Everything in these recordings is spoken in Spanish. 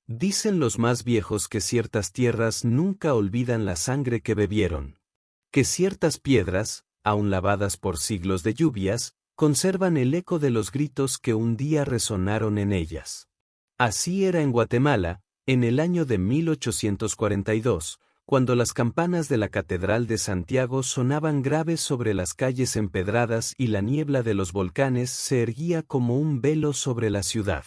Dicen los más viejos que ciertas tierras nunca olvidan la sangre que bebieron. Que ciertas piedras, aun lavadas por siglos de lluvias, conservan el eco de los gritos que un día resonaron en ellas. Así era en Guatemala, en el año de 1842, cuando las campanas de la Catedral de Santiago sonaban graves sobre las calles empedradas y la niebla de los volcanes se erguía como un velo sobre la ciudad.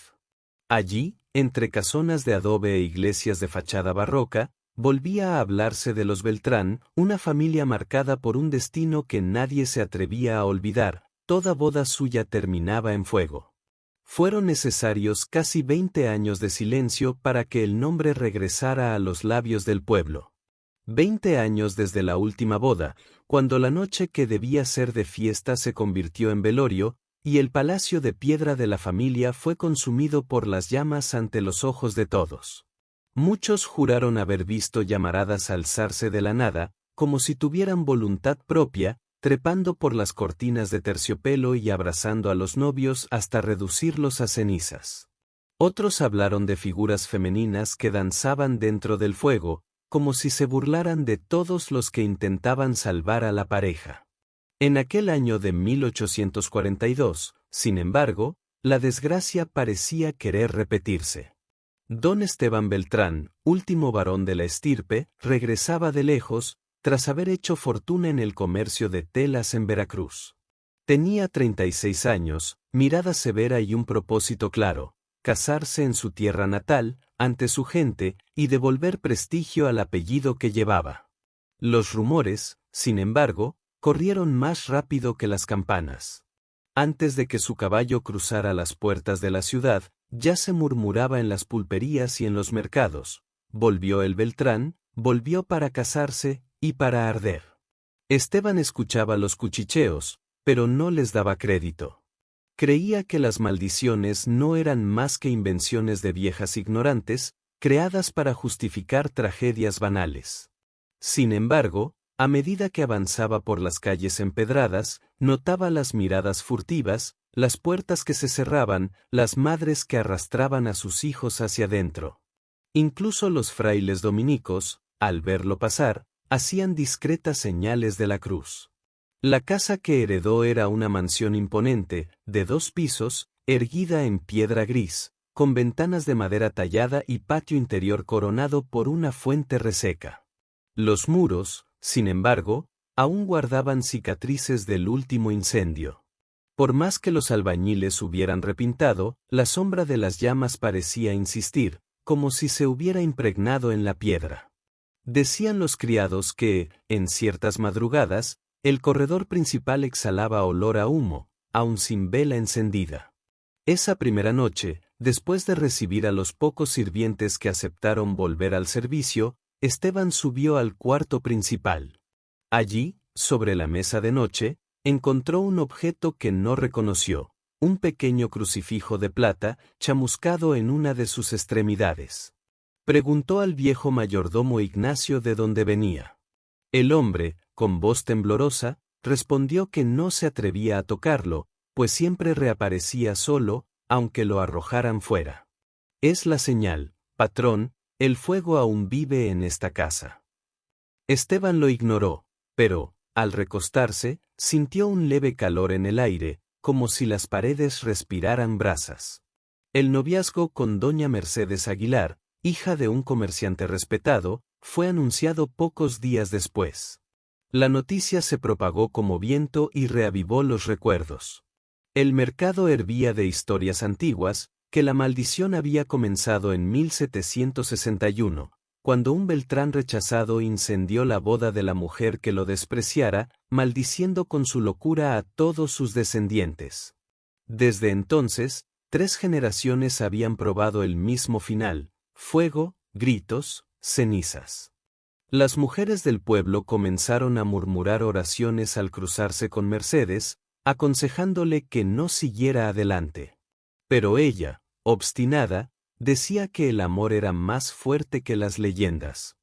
Allí, entre casonas de adobe e iglesias de fachada barroca, volvía a hablarse de los Beltrán, una familia marcada por un destino que nadie se atrevía a olvidar. Toda boda suya terminaba en fuego. Fueron necesarios casi 20 años de silencio para que el nombre regresara a los labios del pueblo. 20 años desde la última boda, cuando la noche que debía ser de fiesta se convirtió en velorio, y el palacio de piedra de la familia fue consumido por las llamas ante los ojos de todos. Muchos juraron haber visto llamaradas alzarse de la nada, como si tuvieran voluntad propia, trepando por las cortinas de terciopelo y abrazando a los novios hasta reducirlos a cenizas. Otros hablaron de figuras femeninas que danzaban dentro del fuego, como si se burlaran de todos los que intentaban salvar a la pareja. En aquel año de 1842, sin embargo, la desgracia parecía querer repetirse. Don Esteban Beltrán, último varón de la estirpe, regresaba de lejos, tras haber hecho fortuna en el comercio de telas en Veracruz. Tenía 36 años, mirada severa y un propósito claro: casarse en su tierra natal, ante su gente, y devolver prestigio al apellido que llevaba. Los rumores, sin embargo, corrieron más rápido que las campanas. Antes de que su caballo cruzara las puertas de la ciudad, ya se murmuraba en las pulperías y en los mercados: volvió el Beltrán, volvió para casarse y para arder. Esteban escuchaba los cuchicheos, pero no les daba crédito. Creía que las maldiciones no eran más que invenciones de viejas ignorantes, creadas para justificar tragedias banales. Sin embargo, a medida que avanzaba por las calles empedradas, notaba las miradas furtivas, las puertas que se cerraban, las madres que arrastraban a sus hijos hacia adentro. Incluso los frailes dominicos, al verlo pasar, hacían discretas señales de la cruz. La casa que heredó era una mansión imponente, de 2 pisos, erguida en piedra gris, con ventanas de madera tallada y patio interior coronado por una fuente reseca. Los muros, sin embargo, aún guardaban cicatrices del último incendio. Por más que los albañiles hubieran repintado, la sombra de las llamas parecía insistir, como si se hubiera impregnado en la piedra. Decían los criados que, en ciertas madrugadas, el corredor principal exhalaba olor a humo, aun sin vela encendida. Esa primera noche, después de recibir a los pocos sirvientes que aceptaron volver al servicio, Esteban subió al cuarto principal. Allí, sobre la mesa de noche, encontró un objeto que no reconoció: un pequeño crucifijo de plata, chamuscado en una de sus extremidades. Preguntó al viejo mayordomo Ignacio de dónde venía. El hombre, con voz temblorosa, respondió que no se atrevía a tocarlo, pues siempre reaparecía solo, aunque lo arrojaran fuera. Es la señal, patrón, el fuego aún vive en esta casa. Esteban lo ignoró, pero, al recostarse, sintió un leve calor en el aire, como si las paredes respiraran brasas. El noviazgo con doña Mercedes Aguilar, hija de un comerciante respetado, fue anunciado pocos días después. La noticia se propagó como viento y reavivó los recuerdos. El mercado hervía de historias antiguas, que la maldición había comenzado en 1761, cuando un Beltrán rechazado incendió la boda de la mujer que lo despreciara, maldiciendo con su locura a todos sus descendientes. Desde entonces, 3 generaciones habían probado el mismo final: fuego, gritos, cenizas. Las mujeres del pueblo comenzaron a murmurar oraciones al cruzarse con Mercedes, aconsejándole que no siguiera adelante. Pero ella, obstinada, decía que el amor era más fuerte que las leyendas.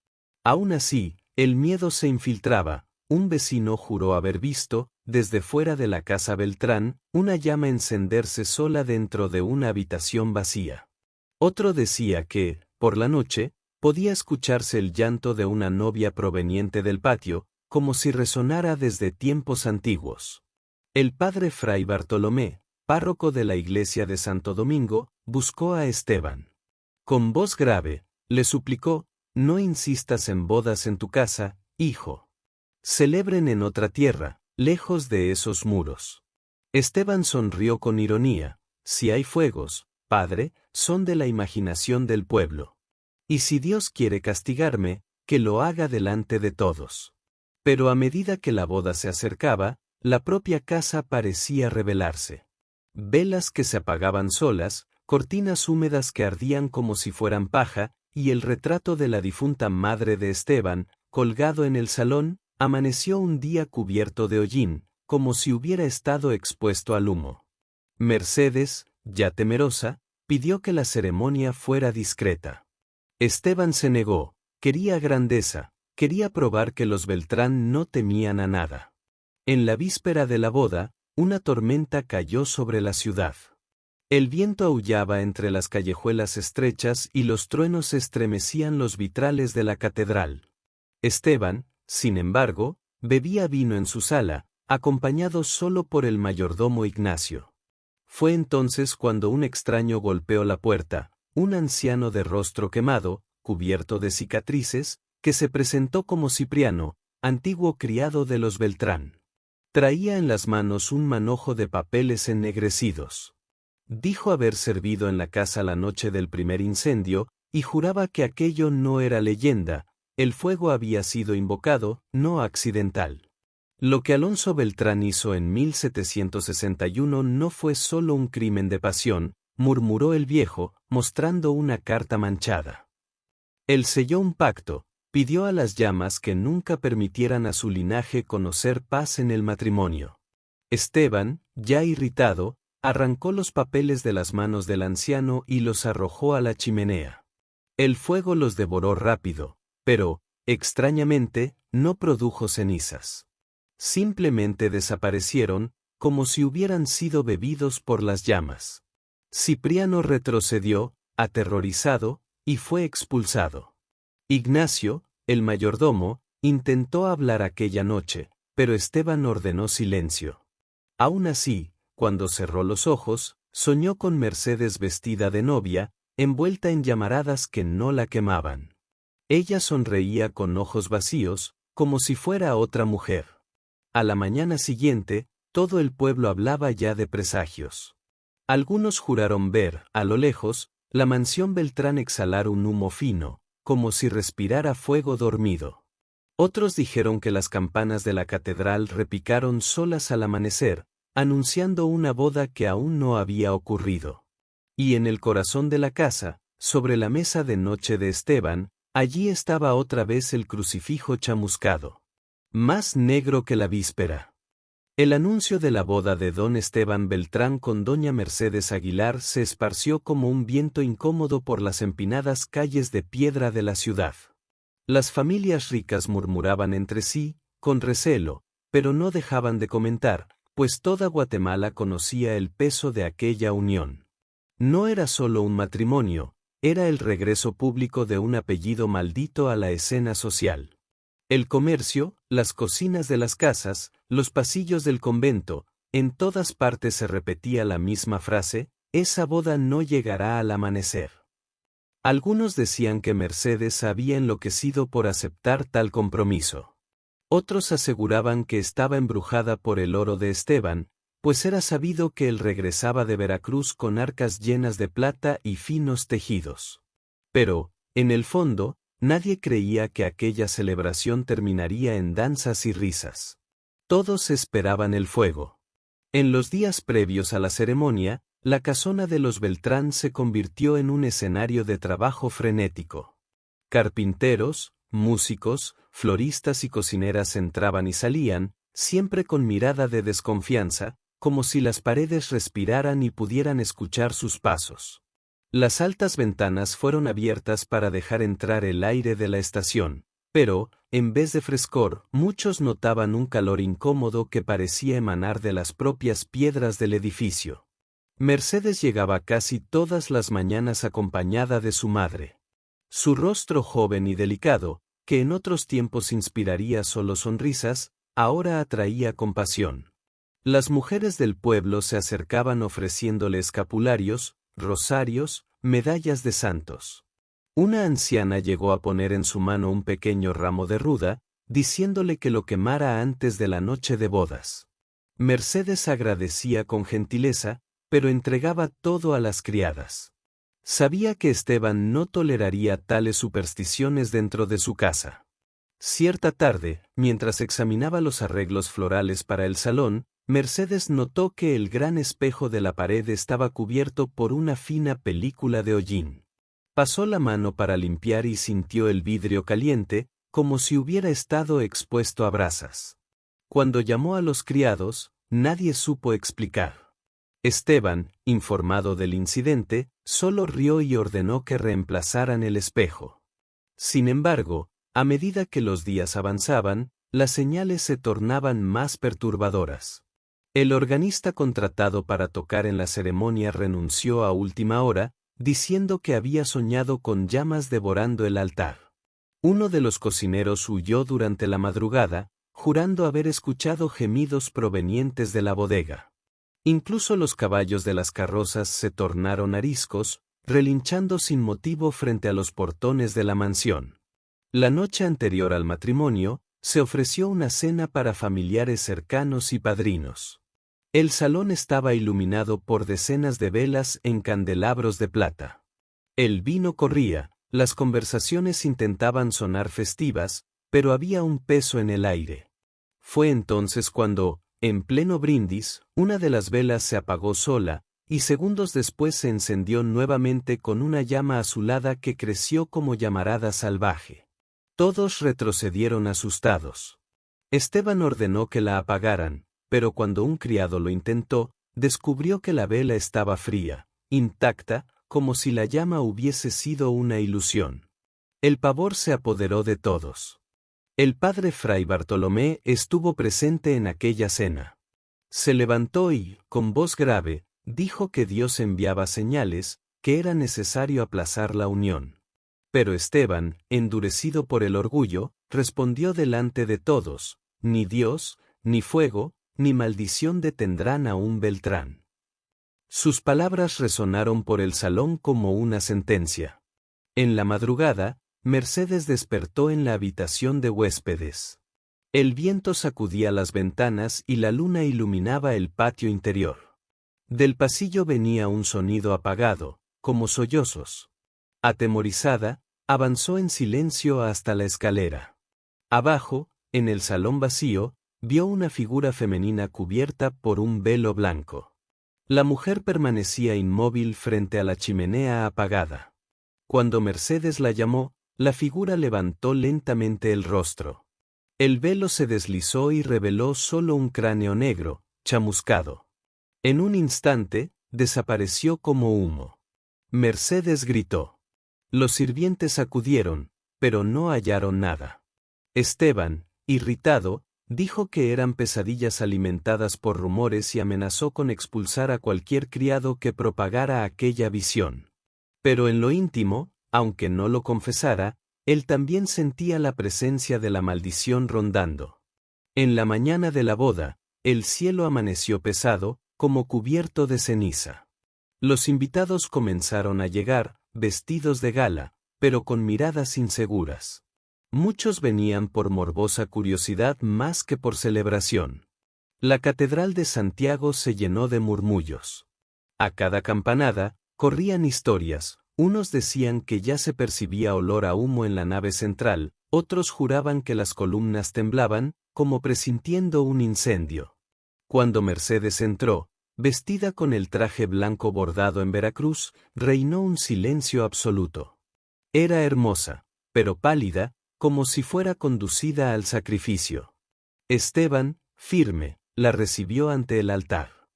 Aún así, el miedo se infiltraba. Un vecino juró haber visto, desde fuera de la casa Beltrán, una llama encenderse sola dentro de una habitación vacía. Otro decía que, Por la noche, podía escucharse el llanto de una novia proveniente del patio, como si resonara desde tiempos antiguos. El padre Fray Bartolomé, párroco de la iglesia de Santo Domingo, buscó a Esteban. Con voz grave, le suplicó: «No insistas en bodas en tu casa, hijo. Celebren en otra tierra, lejos de esos muros». Esteban sonrió con ironía: «Si hay fuegos, padre, son de la imaginación del pueblo. Y si Dios quiere castigarme, que lo haga delante de todos». Pero a medida que la boda se acercaba, la propia casa parecía rebelarse. Velas que se apagaban solas, cortinas húmedas que ardían como si fueran paja, y el retrato de la difunta madre de Esteban, colgado en el salón, amaneció un día cubierto de hollín, como si hubiera estado expuesto al humo. Mercedes, ya temerosa, pidió que la ceremonia fuera discreta. Esteban se negó: quería grandeza, quería probar que los Beltrán no temían a nada. En la víspera de la boda, una tormenta cayó sobre la ciudad. El viento aullaba entre las callejuelas estrechas y los truenos estremecían los vitrales de la catedral. Esteban, sin embargo, bebía vino en su sala, acompañado solo por el mayordomo Ignacio. Fue entonces cuando un extraño golpeó la puerta, un anciano de rostro quemado, cubierto de cicatrices, que se presentó como Cipriano, antiguo criado de los Beltrán. Traía en las manos un manojo de papeles ennegrecidos. Dijo haber servido en la casa la noche del primer incendio, y juraba que aquello no era leyenda, el fuego había sido invocado, no accidental. Lo que Alonso Beltrán hizo en 1761 no fue solo un crimen de pasión, murmuró el viejo, mostrando una carta manchada. Él selló un pacto, pidió a las llamas que nunca permitieran a su linaje conocer paz en el matrimonio. Esteban, ya irritado, arrancó los papeles de las manos del anciano y los arrojó a la chimenea. El fuego los devoró rápido, pero, extrañamente, no produjo cenizas. Simplemente desaparecieron, como si hubieran sido bebidos por las llamas. Cipriano retrocedió, aterrorizado, y fue expulsado. Ignacio, el mayordomo, intentó hablar aquella noche, pero Esteban ordenó silencio. Aún así, cuando cerró los ojos, soñó con Mercedes vestida de novia, envuelta en llamaradas que no la quemaban. Ella sonreía con ojos vacíos, como si fuera otra mujer. A la mañana siguiente, todo el pueblo hablaba ya de presagios. Algunos juraron ver, a lo lejos, la mansión Beltrán exhalar un humo fino, como si respirara fuego dormido. Otros dijeron que las campanas de la catedral repicaron solas al amanecer, anunciando una boda que aún no había ocurrido. Y en el corazón de la casa, sobre la mesa de noche de Esteban, allí estaba otra vez el crucifijo chamuscado. Más negro que la víspera. El anuncio de la boda de don Esteban Beltrán con doña Mercedes Aguilar se esparció como un viento incómodo por las empinadas calles de piedra de la ciudad. Las familias ricas murmuraban entre sí, con recelo, pero no dejaban de comentar, pues toda Guatemala conocía el peso de aquella unión. No era solo un matrimonio, era el regreso público de un apellido maldito a la escena social. El comercio, las cocinas de las casas, los pasillos del convento, en todas partes se repetía la misma frase: esa boda no llegará al amanecer. Algunos decían que Mercedes había enloquecido por aceptar tal compromiso. Otros aseguraban que estaba embrujada por el oro de Esteban, pues era sabido que él regresaba de Veracruz con arcas llenas de plata y finos tejidos. Pero, en el fondo, nadie creía que aquella celebración terminaría en danzas y risas. Todos esperaban el fuego. En los días previos a la ceremonia, la casona de los Beltrán se convirtió en un escenario de trabajo frenético. Carpinteros, músicos, floristas y cocineras entraban y salían, siempre con mirada de desconfianza, como si las paredes respiraran y pudieran escuchar sus pasos. Las altas ventanas fueron abiertas para dejar entrar el aire de la estación, pero, en vez de frescor, muchos notaban un calor incómodo que parecía emanar de las propias piedras del edificio. Mercedes llegaba casi todas las mañanas acompañada de su madre. Su rostro joven y delicado, que en otros tiempos inspiraría solo sonrisas, ahora atraía compasión. Las mujeres del pueblo se acercaban ofreciéndole escapularios, rosarios, medallas de santos. Una anciana llegó a poner en su mano un pequeño ramo de ruda, diciéndole que lo quemara antes de la noche de bodas. Mercedes agradecía con gentileza, pero entregaba todo a las criadas. Sabía que Esteban no toleraría tales supersticiones dentro de su casa. Cierta tarde, mientras examinaba los arreglos florales para el salón, Mercedes notó que el gran espejo de la pared estaba cubierto por una fina película de hollín. Pasó la mano para limpiar y sintió el vidrio caliente, como si hubiera estado expuesto a brasas. Cuando llamó a los criados, nadie supo explicar. Esteban, informado del incidente, solo rió y ordenó que reemplazaran el espejo. Sin embargo, a medida que los días avanzaban, las señales se tornaban más perturbadoras. El organista contratado para tocar en la ceremonia renunció a última hora, diciendo que había soñado con llamas devorando el altar. Uno de los cocineros huyó durante la madrugada, jurando haber escuchado gemidos provenientes de la bodega. Incluso los caballos de las carrozas se tornaron ariscos, relinchando sin motivo frente a los portones de la mansión. La noche anterior al matrimonio, se ofreció una cena para familiares cercanos y padrinos. El salón estaba iluminado por decenas de velas en candelabros de plata. El vino corría, las conversaciones intentaban sonar festivas, pero había un peso en el aire. Fue entonces cuando, en pleno brindis, una de las velas se apagó sola, y segundos después se encendió nuevamente con una llama azulada que creció como llamarada salvaje. Todos retrocedieron asustados. Esteban ordenó que la apagaran, pero cuando un criado lo intentó, descubrió que la vela estaba fría, intacta, como si la llama hubiese sido una ilusión. El pavor se apoderó de todos. El padre Fray Bartolomé estuvo presente en aquella cena. Se levantó y, con voz grave, dijo que Dios enviaba señales, que era necesario aplazar la unión. Pero Esteban, endurecido por el orgullo, respondió delante de todos: ni Dios, ni fuego, ni maldición detendrán a un Beltrán. Sus palabras resonaron por el salón como una sentencia. En la madrugada, Mercedes despertó en la habitación de huéspedes. El viento sacudía las ventanas y la luna iluminaba el patio interior. Del pasillo venía un sonido apagado, como sollozos. Atemorizada, avanzó en silencio hasta la escalera. Abajo, en el salón vacío, vio una figura femenina cubierta por un velo blanco. La mujer permanecía inmóvil frente a la chimenea apagada. Cuando Mercedes la llamó, la figura levantó lentamente el rostro. El velo se deslizó y reveló solo un cráneo negro, chamuscado. En un instante, desapareció como humo. Mercedes gritó. Los sirvientes acudieron, pero no hallaron nada. Esteban, irritado, dijo que eran pesadillas alimentadas por rumores y amenazó con expulsar a cualquier criado que propagara aquella visión. Pero en lo íntimo, aunque no lo confesara, él también sentía la presencia de la maldición rondando. En la mañana de la boda, el cielo amaneció pesado, como cubierto de ceniza. Los invitados comenzaron a llegar, vestidos de gala, pero con miradas inseguras. Muchos venían por morbosa curiosidad más que por celebración. La catedral de Santiago se llenó de murmullos. A cada campanada, corrían historias. Unos decían que ya se percibía olor a humo en la nave central, otros juraban que las columnas temblaban, como presintiendo un incendio. Cuando Mercedes entró, vestida con el traje blanco bordado en Veracruz, reinó un silencio absoluto. Era hermosa, pero pálida, como si fuera conducida al sacrificio. Esteban, firme, la recibió ante el altar.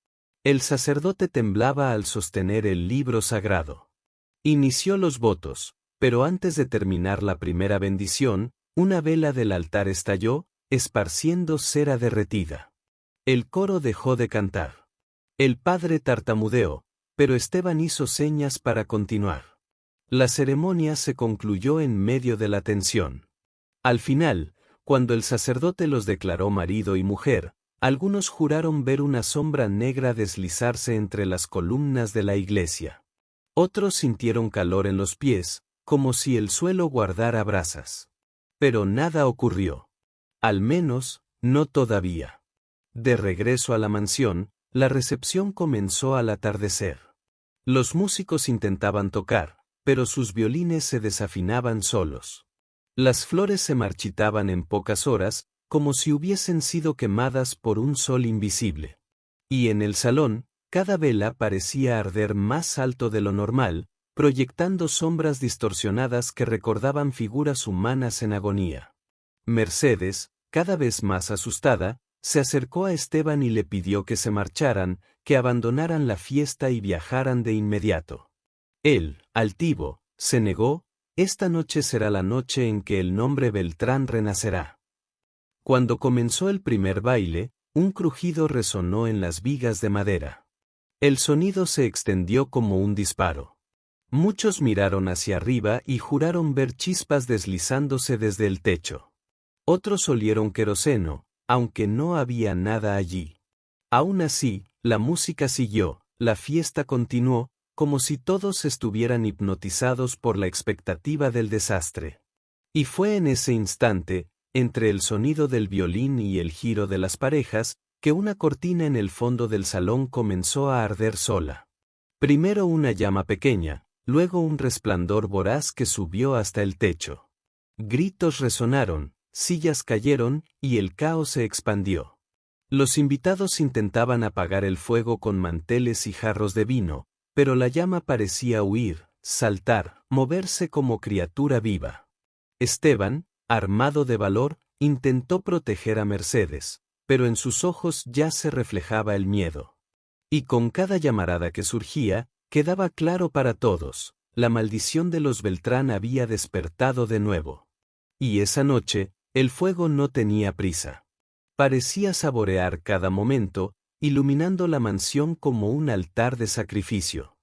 El sacerdote temblaba al sostener el libro sagrado. Inició los votos, pero antes de terminar la primera bendición, una vela del altar estalló, esparciendo cera derretida. El coro dejó de cantar. El padre tartamudeó, pero Esteban hizo señas para continuar. La ceremonia se concluyó en medio de la tensión. Al final, cuando el sacerdote los declaró marido y mujer, algunos juraron ver una sombra negra deslizarse entre las columnas de la iglesia. Otros sintieron calor en los pies, como si el suelo guardara brasas. Pero nada ocurrió. Al menos, no todavía. De regreso a la mansión, la recepción comenzó al atardecer. Los músicos intentaban tocar, pero sus violines se desafinaban solos. Las flores se marchitaban en pocas horas, como si hubiesen sido quemadas por un sol invisible. Y en el salón, cada vela parecía arder más alto de lo normal, proyectando sombras distorsionadas que recordaban figuras humanas en agonía. Mercedes, cada vez más asustada, se acercó a Esteban y le pidió que se marcharan, que abandonaran la fiesta y viajaran de inmediato. Él, altivo, se negó. Esta noche será la noche en que el nombre Beltrán renacerá. Cuando comenzó el primer baile, un crujido resonó en las vigas de madera. El sonido se extendió como un disparo. Muchos miraron hacia arriba y juraron ver chispas deslizándose desde el techo. Otros olieron queroseno, aunque no había nada allí. Aún así, la música siguió, la fiesta continuó, como si todos estuvieran hipnotizados por la expectativa del desastre. Y fue en ese instante, entre el sonido del violín y el giro de las parejas, que una cortina en el fondo del salón comenzó a arder sola. Primero una llama pequeña, luego un resplandor voraz que subió hasta el techo. Gritos resonaron, sillas cayeron, y el caos se expandió. Los invitados intentaban apagar el fuego con manteles y jarros de vino, pero la llama parecía huir, saltar, moverse como criatura viva. Esteban, armado de valor, intentó proteger a Mercedes, pero en sus ojos ya se reflejaba el miedo. Y con cada llamarada que surgía, quedaba claro para todos, la maldición de los Beltrán había despertado de nuevo. Y esa noche, el fuego no tenía prisa. Parecía saborear cada momento, iluminando la mansión como un altar de sacrificio.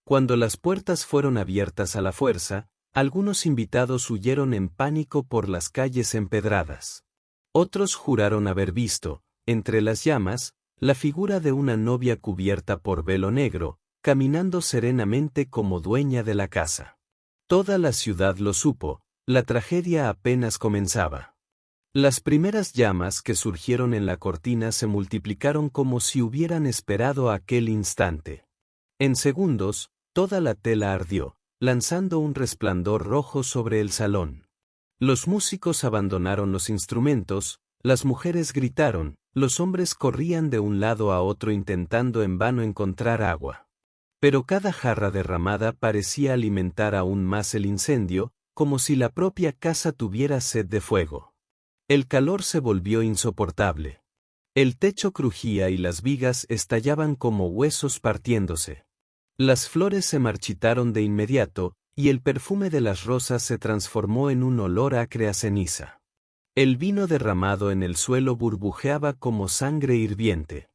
Cuando las puertas fueron abiertas a la fuerza, algunos invitados huyeron en pánico por las calles empedradas. Otros juraron haber visto, entre las llamas, la figura de una novia cubierta por velo negro, caminando serenamente como dueña de la casa. Toda la ciudad lo supo, la tragedia apenas comenzaba. Las primeras llamas que surgieron en la cortina se multiplicaron como si hubieran esperado aquel instante. En segundos, toda la tela ardió, lanzando un resplandor rojo sobre el salón. Los músicos abandonaron los instrumentos, las mujeres gritaron, los hombres corrían de un lado a otro intentando en vano encontrar agua. Pero cada jarra derramada parecía alimentar aún más el incendio, como si la propia casa tuviera sed de fuego. El calor se volvió insoportable. El techo crujía y las vigas estallaban como huesos partiéndose. Las flores se marchitaron de inmediato, y el perfume de las rosas se transformó en un olor acre a ceniza. El vino derramado en el suelo burbujeaba como sangre hirviente.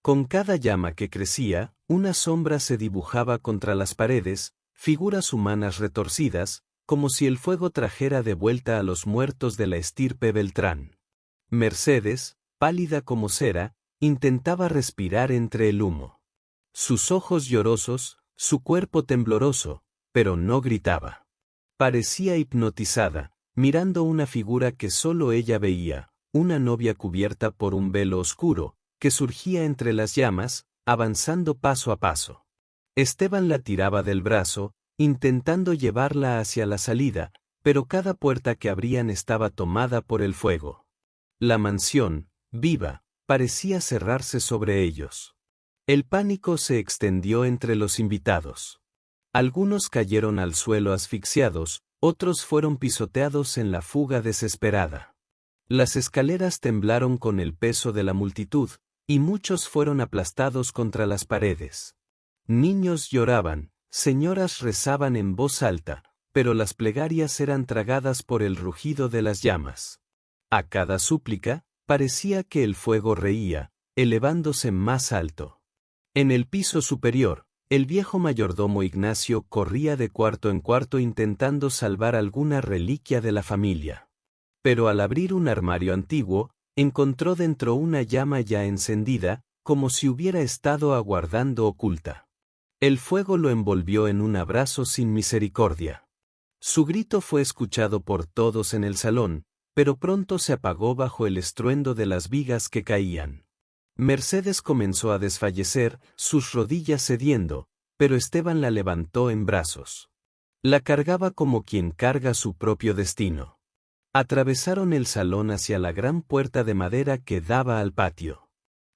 Con cada llama que crecía, una sombra se dibujaba contra las paredes, figuras humanas retorcidas, como si el fuego trajera de vuelta a los muertos de la estirpe Beltrán. Mercedes, pálida como cera, intentaba respirar entre el humo. Sus ojos llorosos, su cuerpo tembloroso, pero no gritaba. Parecía hipnotizada, mirando una figura que solo ella veía, una novia cubierta por un velo oscuro, que surgía entre las llamas, avanzando paso a paso. Esteban la tiraba del brazo, intentando llevarla hacia la salida, pero cada puerta que abrían estaba tomada por el fuego. La mansión, viva, parecía cerrarse sobre ellos. El pánico se extendió entre los invitados. Algunos cayeron al suelo asfixiados, otros fueron pisoteados en la fuga desesperada. Las escaleras temblaron con el peso de la multitud, y muchos fueron aplastados contra las paredes. Niños lloraban, señoras rezaban en voz alta, pero las plegarias eran tragadas por el rugido de las llamas. A cada súplica, parecía que el fuego reía, elevándose más alto. En el piso superior, El viejo mayordomo Ignacio corría de cuarto en cuarto intentando salvar alguna reliquia de la familia. Pero al abrir un armario antiguo, encontró dentro una llama ya encendida, como si hubiera estado aguardando oculta. El fuego lo envolvió en un abrazo sin misericordia. Su grito fue escuchado por todos en el salón, pero pronto se apagó bajo el estruendo de las vigas que caían. Mercedes comenzó a desfallecer, sus rodillas cediendo, pero Esteban la levantó en brazos. La cargaba como quien carga su propio destino. Atravesaron el salón hacia la gran puerta de madera que daba al patio.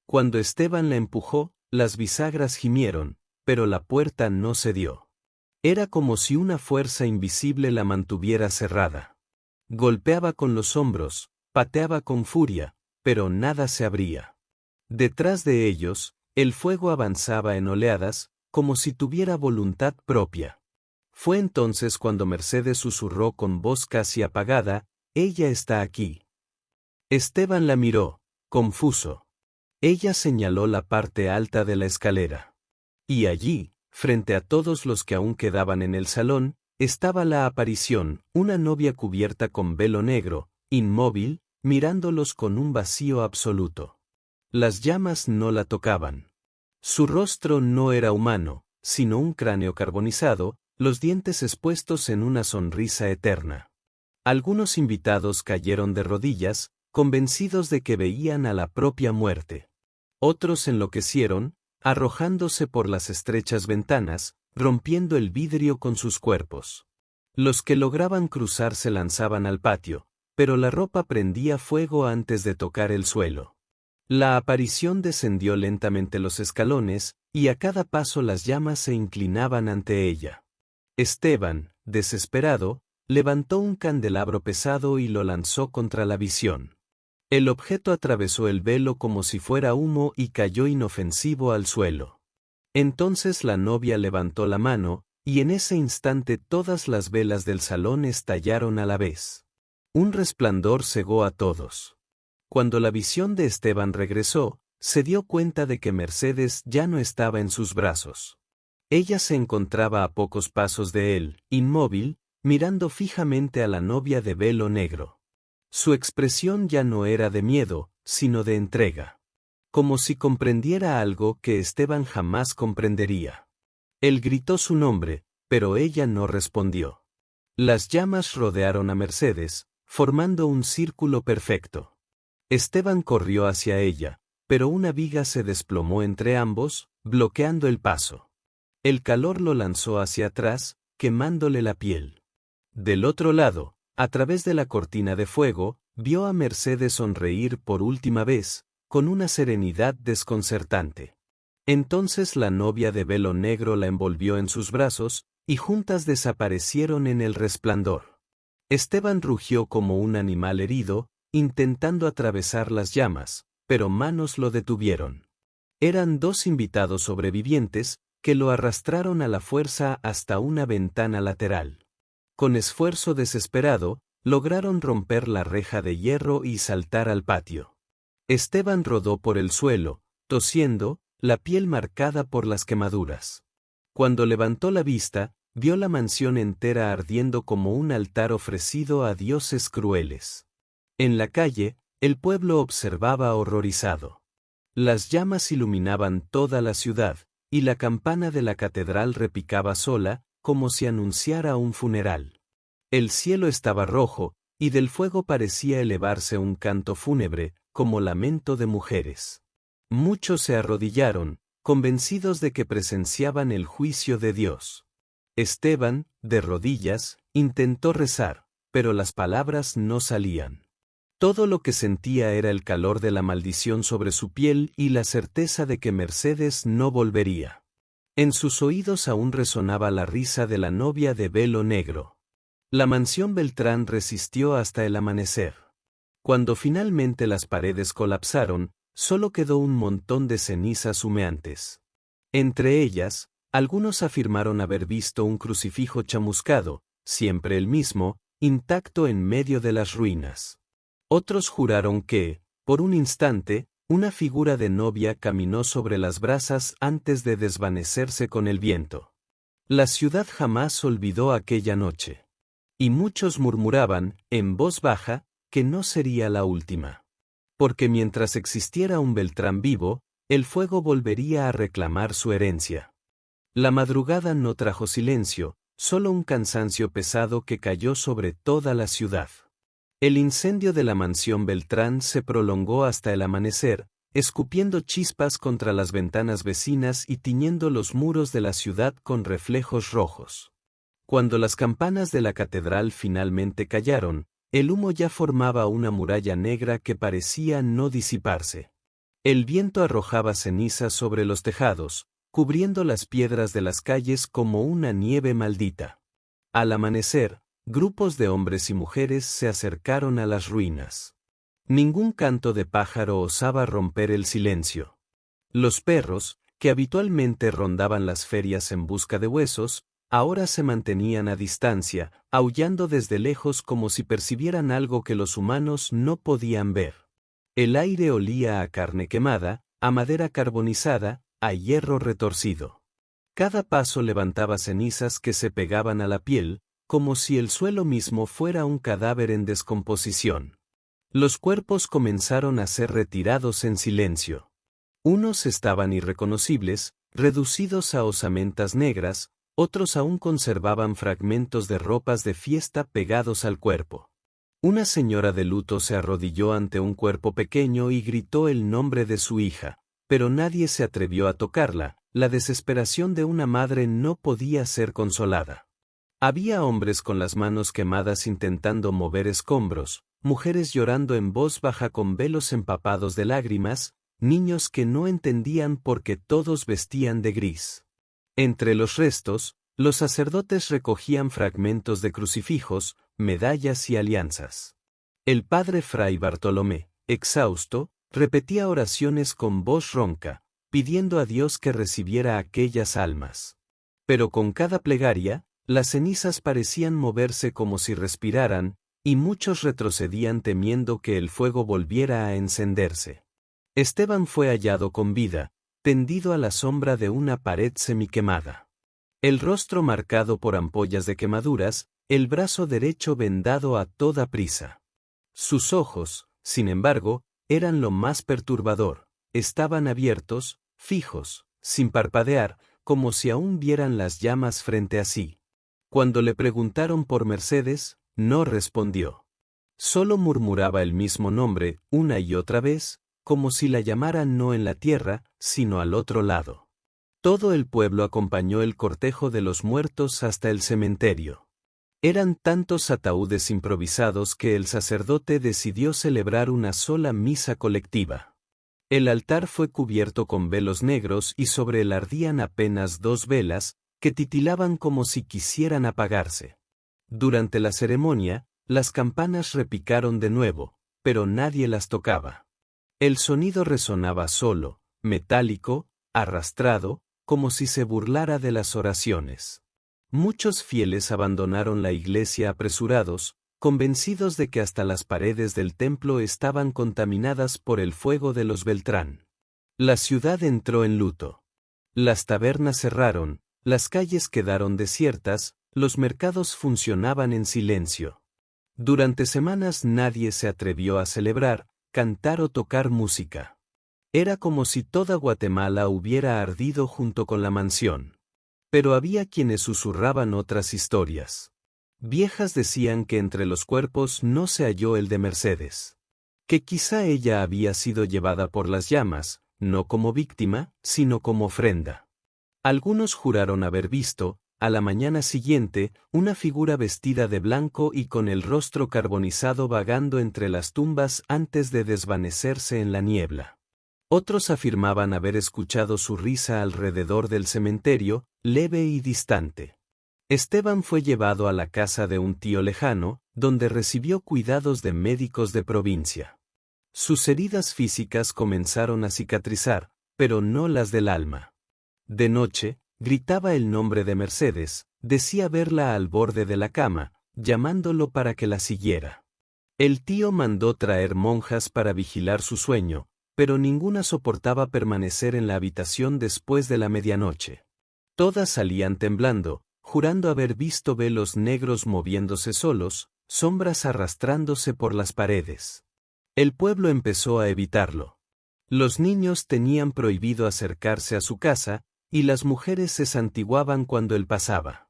Cuando Esteban la empujó, las bisagras gimieron, pero la puerta no cedió. Era como si una fuerza invisible la mantuviera cerrada. Golpeaba con los hombros, pateaba con furia, pero nada se abría. Detrás de ellos, el fuego avanzaba en oleadas, como si tuviera voluntad propia. Fue entonces cuando Mercedes susurró con voz casi apagada: «Ella está aquí». Esteban la miró, confuso. Ella señaló la parte alta de la escalera. Y allí, frente a todos los que aún quedaban en el salón, estaba la aparición, una novia cubierta con velo negro, inmóvil, mirándolos con un vacío absoluto. Las llamas no la tocaban. Su rostro no era humano, sino un cráneo carbonizado, los dientes expuestos en una sonrisa eterna. Algunos invitados cayeron de rodillas, convencidos de que veían a la propia muerte. Otros enloquecieron, arrojándose por las estrechas ventanas, rompiendo el vidrio con sus cuerpos. Los que lograban cruzar se lanzaban al patio, pero la ropa prendía fuego antes de tocar el suelo. La aparición descendió lentamente los escalones, y a cada paso las llamas se inclinaban ante ella. Esteban, desesperado, levantó un candelabro pesado y lo lanzó contra la visión. El objeto atravesó el velo como si fuera humo y cayó inofensivo al suelo. Entonces la novia levantó la mano, y en ese instante todas las velas del salón estallaron a la vez. Un resplandor cegó a todos. Cuando la visión de Esteban regresó, se dio cuenta de que Mercedes ya no estaba en sus brazos. Ella se encontraba a pocos pasos de él, inmóvil, mirando fijamente a la novia de velo negro. Su expresión ya no era de miedo, sino de entrega. Como si comprendiera algo que Esteban jamás comprendería. Él gritó su nombre, pero ella no respondió. Las llamas rodearon a Mercedes, formando un círculo perfecto. Esteban corrió hacia ella, pero una viga se desplomó entre ambos, bloqueando el paso. El calor lo lanzó hacia atrás, quemándole la piel. Del otro lado, a través de la cortina de fuego, vio a Mercedes sonreír por última vez, con una serenidad desconcertante. Entonces la novia de velo negro la envolvió en sus brazos, y juntas desaparecieron en el resplandor. Esteban rugió como un animal herido, intentando atravesar las llamas, pero manos lo detuvieron. Eran dos invitados sobrevivientes, que lo arrastraron a la fuerza hasta una ventana lateral. Con esfuerzo desesperado, lograron romper la reja de hierro y saltar al patio. Esteban rodó por el suelo, tosiendo, la piel marcada por las quemaduras. Cuando levantó la vista, vio la mansión entera ardiendo como un altar ofrecido a dioses crueles. En la calle, el pueblo observaba horrorizado. Las llamas iluminaban toda la ciudad, y la campana de la catedral repicaba sola, como si anunciara un funeral. El cielo estaba rojo, y del fuego parecía elevarse un canto fúnebre, como lamento de mujeres. Muchos se arrodillaron, convencidos de que presenciaban el juicio de Dios. Esteban, de rodillas, intentó rezar, pero las palabras no salían. Todo lo que sentía era el calor de la maldición sobre su piel y la certeza de que Mercedes no volvería. En sus oídos aún resonaba la risa de la novia de velo negro. La mansión Beltrán resistió hasta el amanecer. Cuando finalmente las paredes colapsaron, solo quedó un montón de cenizas humeantes. Entre ellas, algunos afirmaron haber visto un crucifijo chamuscado, siempre el mismo, intacto en medio de las ruinas. Otros juraron que, por un instante, Una figura de novia caminó sobre las brasas antes de desvanecerse con el viento. La ciudad jamás olvidó aquella noche. Y muchos murmuraban, en voz baja, que no sería la última. Porque mientras existiera un Beltrán vivo, el fuego volvería a reclamar su herencia. La madrugada no trajo silencio, solo un cansancio pesado que cayó sobre toda la ciudad. El incendio de la mansión Beltrán se prolongó hasta el amanecer, escupiendo chispas contra las ventanas vecinas y tiñendo los muros de la ciudad con reflejos rojos. Cuando las campanas de la catedral finalmente callaron, el humo ya formaba una muralla negra que parecía no disiparse. El viento arrojaba cenizas sobre los tejados, cubriendo las piedras de las calles como una nieve maldita. Al amanecer, grupos de hombres y mujeres se acercaron a las ruinas. Ningún canto de pájaro osaba romper el silencio. Los perros, que habitualmente rondaban las ferias en busca de huesos, ahora se mantenían a distancia, aullando desde lejos como si percibieran algo que los humanos no podían ver. El aire olía a carne quemada, a madera carbonizada, a hierro retorcido. Cada paso levantaba cenizas que se pegaban a la piel, como si el suelo mismo fuera un cadáver en descomposición. Los cuerpos comenzaron a ser retirados en silencio. Unos estaban irreconocibles, reducidos a osamentas negras, otros aún conservaban fragmentos de ropas de fiesta pegados al cuerpo. Una señora de luto se arrodilló ante un cuerpo pequeño y gritó el nombre de su hija, pero nadie se atrevió a tocarla. La desesperación de una madre no podía ser consolada. Había hombres con las manos quemadas intentando mover escombros, mujeres llorando en voz baja con velos empapados de lágrimas, niños que no entendían por qué todos vestían de gris. Entre los restos, los sacerdotes recogían fragmentos de crucifijos, medallas y alianzas. El padre Fray Bartolomé, exhausto, repetía oraciones con voz ronca, pidiendo a Dios que recibiera aquellas almas. Pero con cada plegaria, las cenizas parecían moverse como si respiraran, y muchos retrocedían temiendo que el fuego volviera a encenderse. Esteban fue hallado con vida, tendido a la sombra de una pared semiquemada. El rostro marcado por ampollas de quemaduras, el brazo derecho vendado a toda prisa. Sus ojos, sin embargo, eran lo más perturbador, estaban abiertos, fijos, sin parpadear, como si aún vieran las llamas frente a sí. Cuando le preguntaron por Mercedes, no respondió. Solo murmuraba el mismo nombre, una y otra vez, como si la llamaran no en la tierra, sino al otro lado. Todo el pueblo acompañó el cortejo de los muertos hasta el cementerio. Eran tantos ataúdes improvisados que el sacerdote decidió celebrar una sola misa colectiva. El altar fue cubierto con velos negros y sobre él ardían apenas 2 velas, que titilaban como si quisieran apagarse. Durante la ceremonia, las campanas repicaron de nuevo, pero nadie las tocaba. El sonido resonaba solo, metálico, arrastrado, como si se burlara de las oraciones. Muchos fieles abandonaron la iglesia apresurados, convencidos de que hasta las paredes del templo estaban contaminadas por el fuego de los Beltrán. La ciudad entró en luto. Las tabernas cerraron, las calles quedaron desiertas, los mercados funcionaban en silencio. Durante semanas nadie se atrevió a celebrar, cantar o tocar música. Era como si toda Guatemala hubiera ardido junto con la mansión. Pero había quienes susurraban otras historias. Viejas decían que entre los cuerpos no se halló el de Mercedes. Que quizá ella había sido llevada por las llamas, no como víctima, sino como ofrenda. Algunos juraron haber visto, a la mañana siguiente, una figura vestida de blanco y con el rostro carbonizado vagando entre las tumbas antes de desvanecerse en la niebla. Otros afirmaban haber escuchado su risa alrededor del cementerio, leve y distante. Esteban fue llevado a la casa de un tío lejano, donde recibió cuidados de médicos de provincia. Sus heridas físicas comenzaron a cicatrizar, pero no las del alma. De noche, gritaba el nombre de Mercedes, decía verla al borde de la cama, llamándolo para que la siguiera. El tío mandó traer monjas para vigilar su sueño, pero ninguna soportaba permanecer en la habitación después de la medianoche. Todas salían temblando, jurando haber visto velos negros moviéndose solos, sombras arrastrándose por las paredes. El pueblo empezó a evitarlo. Los niños tenían prohibido acercarse a su casa, y las mujeres se santiguaban cuando él pasaba.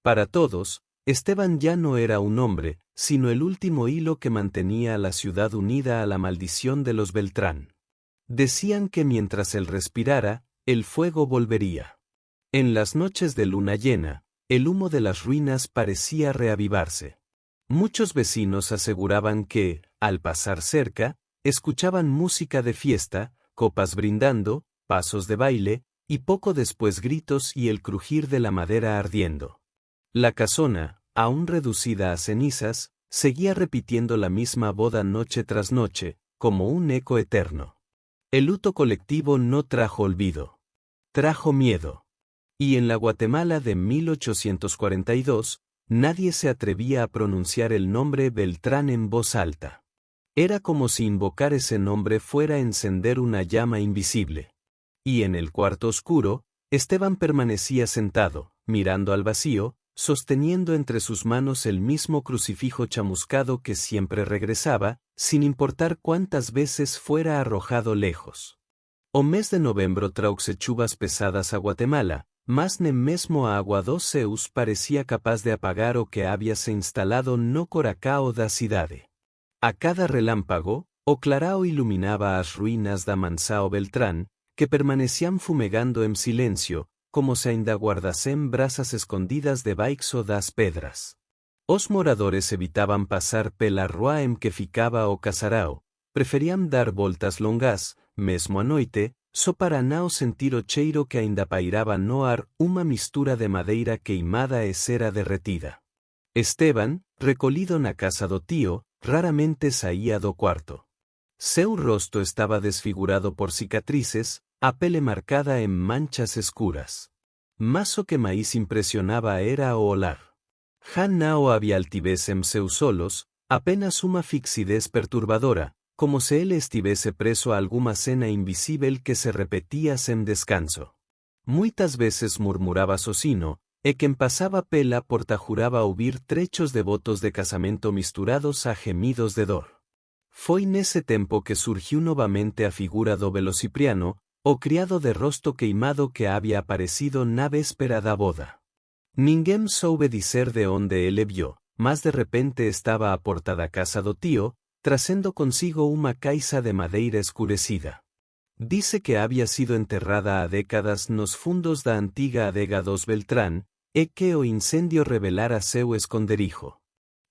Para todos, Esteban ya no era un hombre, sino el último hilo que mantenía a la ciudad unida a la maldición de los Beltrán. Decían que mientras él respirara, el fuego volvería. En las noches de luna llena, el humo de las ruinas parecía reavivarse. Muchos vecinos aseguraban que, al pasar cerca, escuchaban música de fiesta, copas brindando, pasos de baile, y poco después gritos y el crujir de la madera ardiendo. La casona, aún reducida a cenizas, seguía repitiendo la misma boda noche tras noche, como un eco eterno. El luto colectivo no trajo olvido. Trajo miedo. Y en la Guatemala de 1842, nadie se atrevía a pronunciar el nombre Beltrán en voz alta. Era como si invocar ese nombre fuera a encender una llama invisible. Y en el cuarto oscuro, Esteban permanecía sentado, mirando al vacío, sosteniendo entre sus manos el mismo crucifijo chamuscado que siempre regresaba, sin importar cuántas veces fuera arrojado lejos. O mes de novembro trauxe chuvas pesadas a Guatemala, mas nem mesmo a água dos céus parecía capaz de apagar o que habíase instalado no coracao da cidade. A cada relámpago, o clarao iluminaba as ruínas da Mansao Beltrán, que permanecían fumegando en silencio, como se ainda guardasen brasas escondidas debaixo das pedras. Os moradores evitaban pasar pela rúa en que ficaba o casarao, preferían dar voltas longas, mesmo a noite, só para não sentir o cheiro que ainda pairaba no ar, uma mistura de madeira queimada e cera derretida. Esteban, recolhido na casa do tío, raramente saía do cuarto. Seu rosto estaba desfigurado por cicatrices, a pele marcada en manchas escuras. Mas o que máis impresionaba era o olar. Já não había altivez en seus solos, apenas uma fixidez perturbadora, como se él estivese preso a alguma cena invisível que se repetía sem descanso. Muitas veces murmuraba socino, e quen pasaba pela porta juraba ouvir trechos devotos de casamento misturados a gemidos de dor. Foi nese tempo que surgiu novamente a figura do Velocipriano, o criado de rosto queimado que había aparecido na véspera da boda. Ninguén soube dizer de onde ele vio, mas de repente estaba a porta da casa do tío, trazendo consigo uma caixa de madeira escurecida. Dice que había sido enterrada há décadas nos fundos da antiga adega dos Beltrán, e que o incendio revelara seu esconderijo.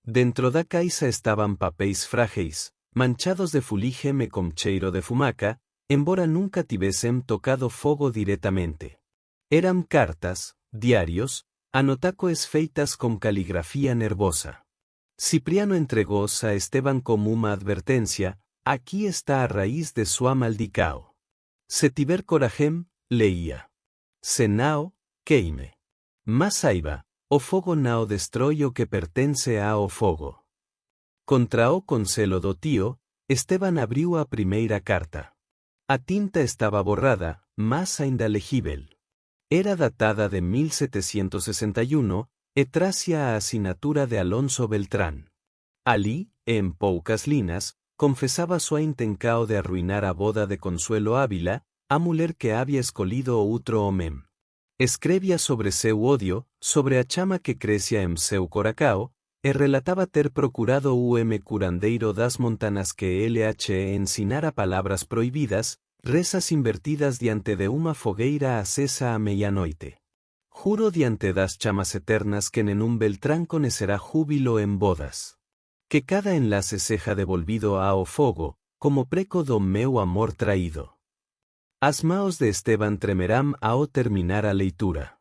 Dentro da caixa estaban papéis frágeis, manchados de fuligem e con cheiro de fumaca, embora nunca tivesen tocado fogo directamente. Eran cartas, diarios, anotacoes feitas con caligrafía nervosa. Cipriano entregóos a Esteban como uma advertencia, aquí está a raíz de sua maldicao. Se tiver coragem, leía. Se nao, queime. Mas saiba, o fogo nao destrói o que pertence ao fogo. Contra o conselho do tío, Esteban abriu a primeira carta. A tinta estaba borrada, mas ainda legível. Era datada de 1761, e trazia a asinatura de Alonso Beltrán. Ali, en poucas linas, confesaba súa intencao de arruinar a boda de Consuelo Ávila, a muller que había escolhido outro homem. Escrevia sobre seu odio, sobre a chama que crecia en seu coracao, e relataba ter procurado curandeiro das montanas que LH ensinara palabras prohibidas, rezas invertidas diante de uma fogueira acesa a medianoite. Juro diante das chamas eternas que nenún Beltrán conocerá júbilo en bodas. Que cada enlace seja devolvido ao fogo, como preco do meu amor traído. As maos de Esteban tremerán ao terminar a leitura.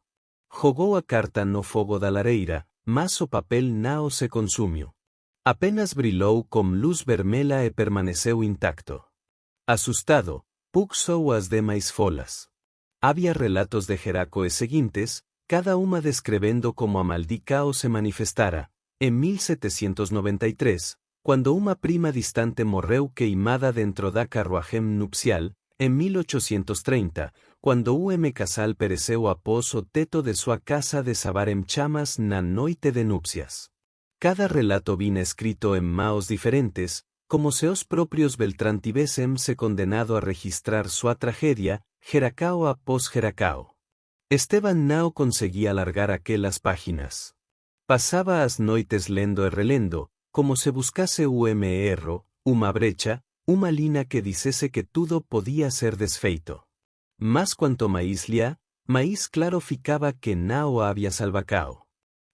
Jogou a carta no fogo da lareira, mas o papel nao se consumiu. Apenas brilou com luz vermela e permaneceu intacto. Asustado, puxou as demais folas. Había relatos de Jeracoes seguintes, cada uma descrevendo como a maldicao se manifestara, en 1793, cuando una prima distante morreu queimada dentro da carruajem nupcial, en 1830, cuando casal pereceu após o teto de sua casa de sabarem chamas na noite de nupcias. Cada relato vina escrito en maos diferentes, como se os propios Beltrán tivésem se condenado a registrar sua tragedia, Jeracao após Jeracao. Esteban Nao conseguía alargar aquelas páginas. Pasaba as noites lendo e relendo, como se buscase erro, uma brecha, uma lina que dicese que tudo podía ser desfeito. Mas cuanto máis lia, máis claro ficaba que Nao había salvacao.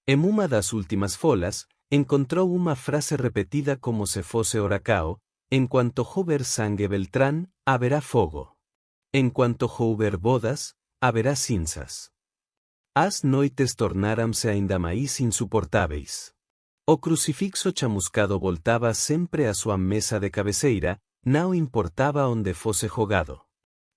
En uma das últimas folas, encontró una frase repetida como se fose oracao: en cuanto houber sangue Beltrán, haberá fogo. En cuanto houber bodas, haberá cinzas. As noites tornáramse ainda máis insuportáveis. O crucifixo chamuscado voltaba sempre a súa mesa de cabeceira, não importaba onde fose jogado.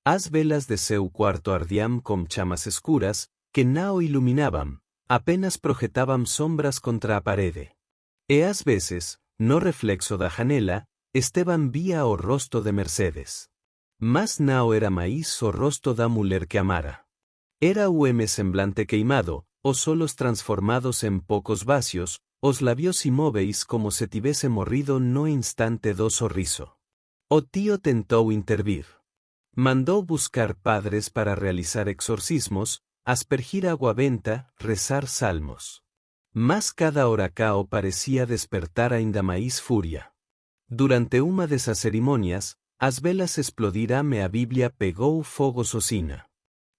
As velas de seu cuarto ardían con chamas escuras, que não iluminaban, apenas projetaban sombras contra a parede. E ás veces, no reflexo da janela, Esteban vía o rosto de Mercedes. Mas não era máis o rosto da muller que amara. Era o semblante queimado, os solos transformados en pocos vacios, os labios imóveis como se tivese morrido no instante do sorriso. O tío tentou intervir. Mandou buscar padres para realizar exorcismos, aspergir agua benta, rezar salmos. Mas cada oracao parecía despertar ainda máis furia. Durante uma desas cerimonias, as velas explodiram e a Biblia pegou fogo socina.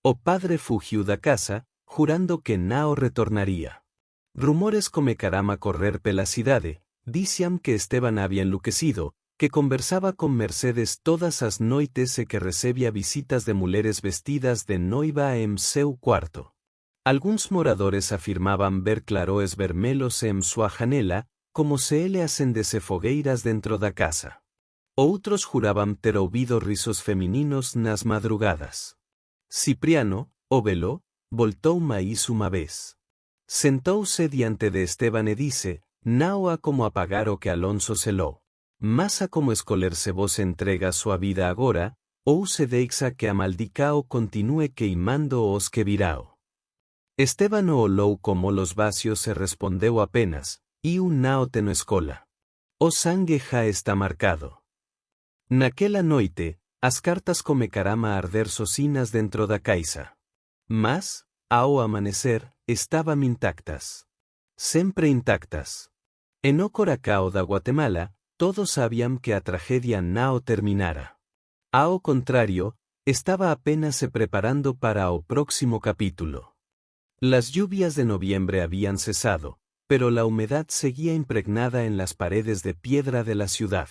O padre fugiu da casa, jurando que não retornaría. Rumores comecaram a correr pela cidade, diciam que Esteban había enluquecido, que conversaba con Mercedes todas as noites e que recebía visitas de mulheres vestidas de noiva en seu cuarto. Alguns moradores afirmaban ver claroes vermelos en súa janela, como se ele acendese fogueiras dentro da casa. Outros juraban ter ouvido risos femininos nas madrugadas. Cipriano, o veló, voltou máis unha vez. Sentouse diante de Esteban e dice: «Não há como apagar o que Alonso selou. Mas há como escolerse vos entrega súa vida agora, ou se deixa que a maldicao continúe queimando os que virao». Esteban o olou como los vacios e respondeu apenas: «Iu não te no escola. O sangue já está marcado». Naquela noite, as cartas comecaram a arder socinas dentro da caixa. Mas, ao amanecer, estaban intactas. Sempre intactas. E no Coracao da Guatemala, todos sabían que a tragedia não terminara. Ao contrario, estaba apenas se preparando para o próximo capítulo. Las lluvias de noviembre habían cesado, pero la humedad seguía impregnada en las paredes de piedra de la ciudad.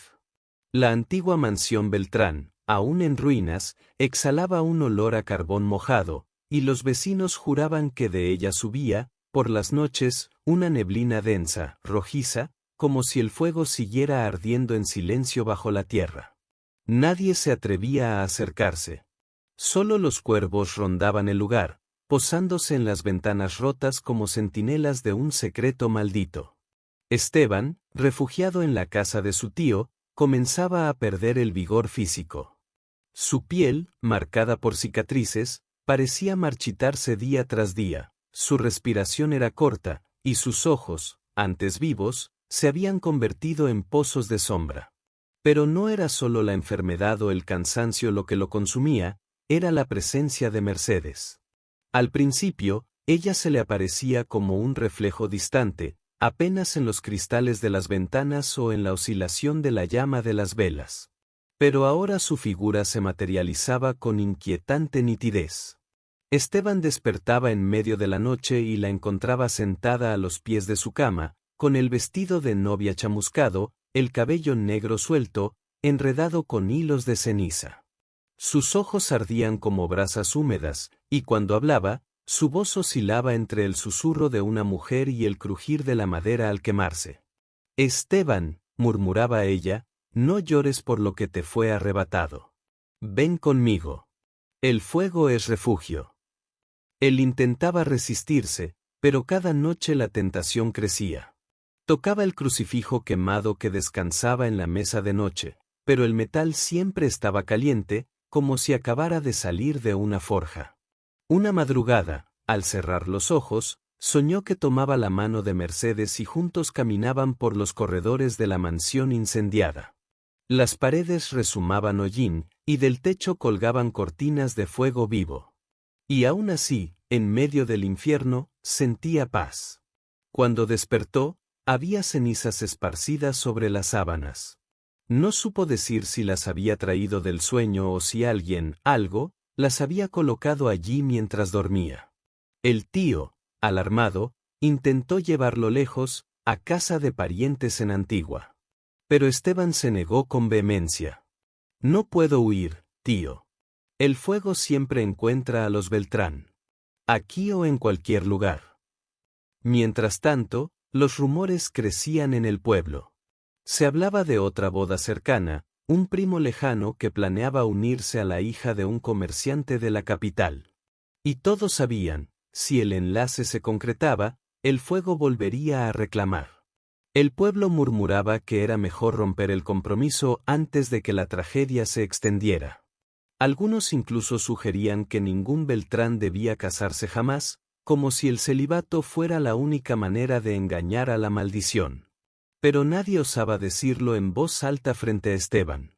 La antigua mansión Beltrán, aún en ruinas, exhalaba un olor a carbón mojado, y los vecinos juraban que de ella subía, por las noches, una neblina densa, rojiza, como si el fuego siguiera ardiendo en silencio bajo la tierra. Nadie se atrevía a acercarse. Solo los cuervos rondaban el lugar, posándose en las ventanas rotas como centinelas de un secreto maldito. Esteban, refugiado en la casa de su tío, comenzaba a perder el vigor físico. Su piel, marcada por cicatrices, parecía marchitarse día tras día, su respiración era corta, y sus ojos, antes vivos, se habían convertido en pozos de sombra. Pero no era solo la enfermedad o el cansancio lo que lo consumía, era la presencia de Mercedes. Al principio, ella se le aparecía como un reflejo distante, apenas en los cristales de las ventanas o en la oscilación de la llama de las velas. Pero ahora su figura se materializaba con inquietante nitidez. Esteban despertaba en medio de la noche y la encontraba sentada a los pies de su cama, con el vestido de novia chamuscado, el cabello negro suelto, enredado con hilos de ceniza. Sus ojos ardían como brasas húmedas, y cuando hablaba, su voz oscilaba entre el susurro de una mujer y el crujir de la madera al quemarse. «Esteban», murmuraba ella, «no llores por lo que te fue arrebatado. Ven conmigo. El fuego es refugio». Él intentaba resistirse, pero cada noche la tentación crecía. Tocaba el crucifijo quemado que descansaba en la mesa de noche, pero el metal siempre estaba caliente, como si acabara de salir de una forja. Una madrugada, al cerrar los ojos, soñó que tomaba la mano de Mercedes y juntos caminaban por los corredores de la mansión incendiada. Las paredes rezumaban hollín, y del techo colgaban cortinas de fuego vivo. Y aún así, en medio del infierno, sentía paz. Cuando despertó, había cenizas esparcidas sobre las sábanas. No supo decir si las había traído del sueño o si alguien, algo, las había colocado allí mientras dormía. El tío, alarmado, intentó llevarlo lejos, a casa de parientes en Antigua. Pero Esteban se negó con vehemencia. No puedo huir, tío. El fuego siempre encuentra a los Beltrán. Aquí o en cualquier lugar. Mientras tanto, los rumores crecían en el pueblo. Se hablaba de otra boda cercana, un primo lejano que planeaba unirse a la hija de un comerciante de la capital. Y todos sabían, si el enlace se concretaba, el fuego volvería a reclamar. El pueblo murmuraba que era mejor romper el compromiso antes de que la tragedia se extendiera. Algunos incluso sugerían que ningún Beltrán debía casarse jamás, como si el celibato fuera la única manera de engañar a la maldición. Pero nadie osaba decirlo en voz alta frente a Esteban.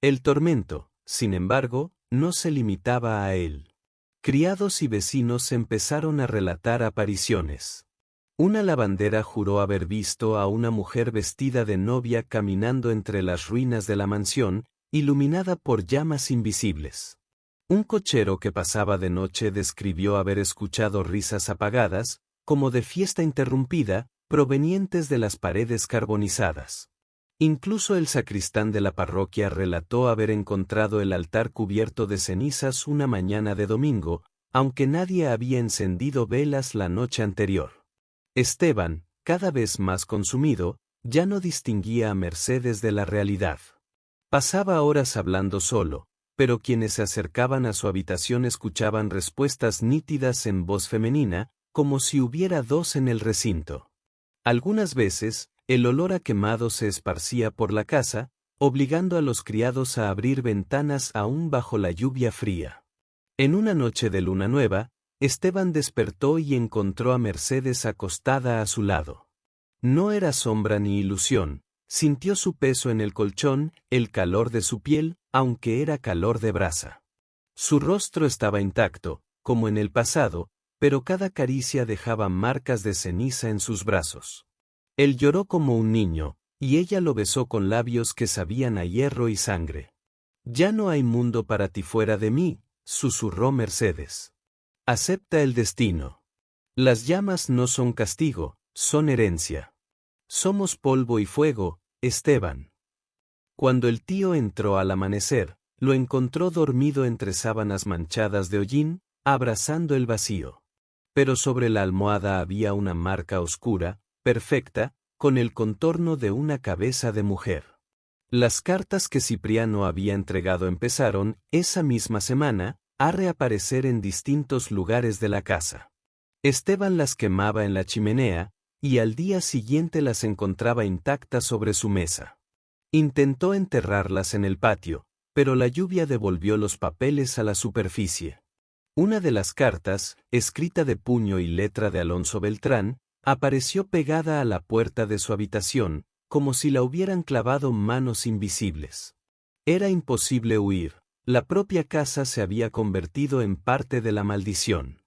El tormento, sin embargo, no se limitaba a él. Criados y vecinos empezaron a relatar apariciones. Una lavandera juró haber visto a una mujer vestida de novia caminando entre las ruinas de la mansión, iluminada por llamas invisibles. Un cochero que pasaba de noche describió haber escuchado risas apagadas, como de fiesta interrumpida, provenientes de las paredes carbonizadas. Incluso el sacristán de la parroquia relató haber encontrado el altar cubierto de cenizas una mañana de domingo, aunque nadie había encendido velas la noche anterior. Esteban, cada vez más consumido, ya no distinguía a Mercedes de la realidad. Pasaba horas hablando solo, pero quienes se acercaban a su habitación escuchaban respuestas nítidas en voz femenina, como si hubiera dos en el recinto. Algunas veces, el olor a quemado se esparcía por la casa, obligando a los criados a abrir ventanas aún bajo la lluvia fría. En una noche de luna nueva, Esteban despertó y encontró a Mercedes acostada a su lado. No era sombra ni ilusión, sintió su peso en el colchón, el calor de su piel, aunque era calor de brasa. Su rostro estaba intacto, como en el pasado, pero cada caricia dejaba marcas de ceniza en sus brazos. Él lloró como un niño, y ella lo besó con labios que sabían a hierro y sangre. «Ya no hay mundo para ti fuera de mí», susurró Mercedes. «Acepta el destino. Las llamas no son castigo, son herencia. Somos polvo y fuego, Esteban». Cuando el tío entró al amanecer, lo encontró dormido entre sábanas manchadas de hollín, abrazando el vacío. Pero sobre la almohada había una marca oscura, perfecta, con el contorno de una cabeza de mujer. Las cartas que Cipriano había entregado empezaron, esa misma semana, a reaparecer en distintos lugares de la casa. Esteban las quemaba en la chimenea, y al día siguiente las encontraba intactas sobre su mesa. Intentó enterrarlas en el patio, pero la lluvia devolvió los papeles a la superficie. Una de las cartas, escrita de puño y letra de Alonso Beltrán, apareció pegada a la puerta de su habitación, como si la hubieran clavado manos invisibles. Era imposible huir, la propia casa se había convertido en parte de la maldición.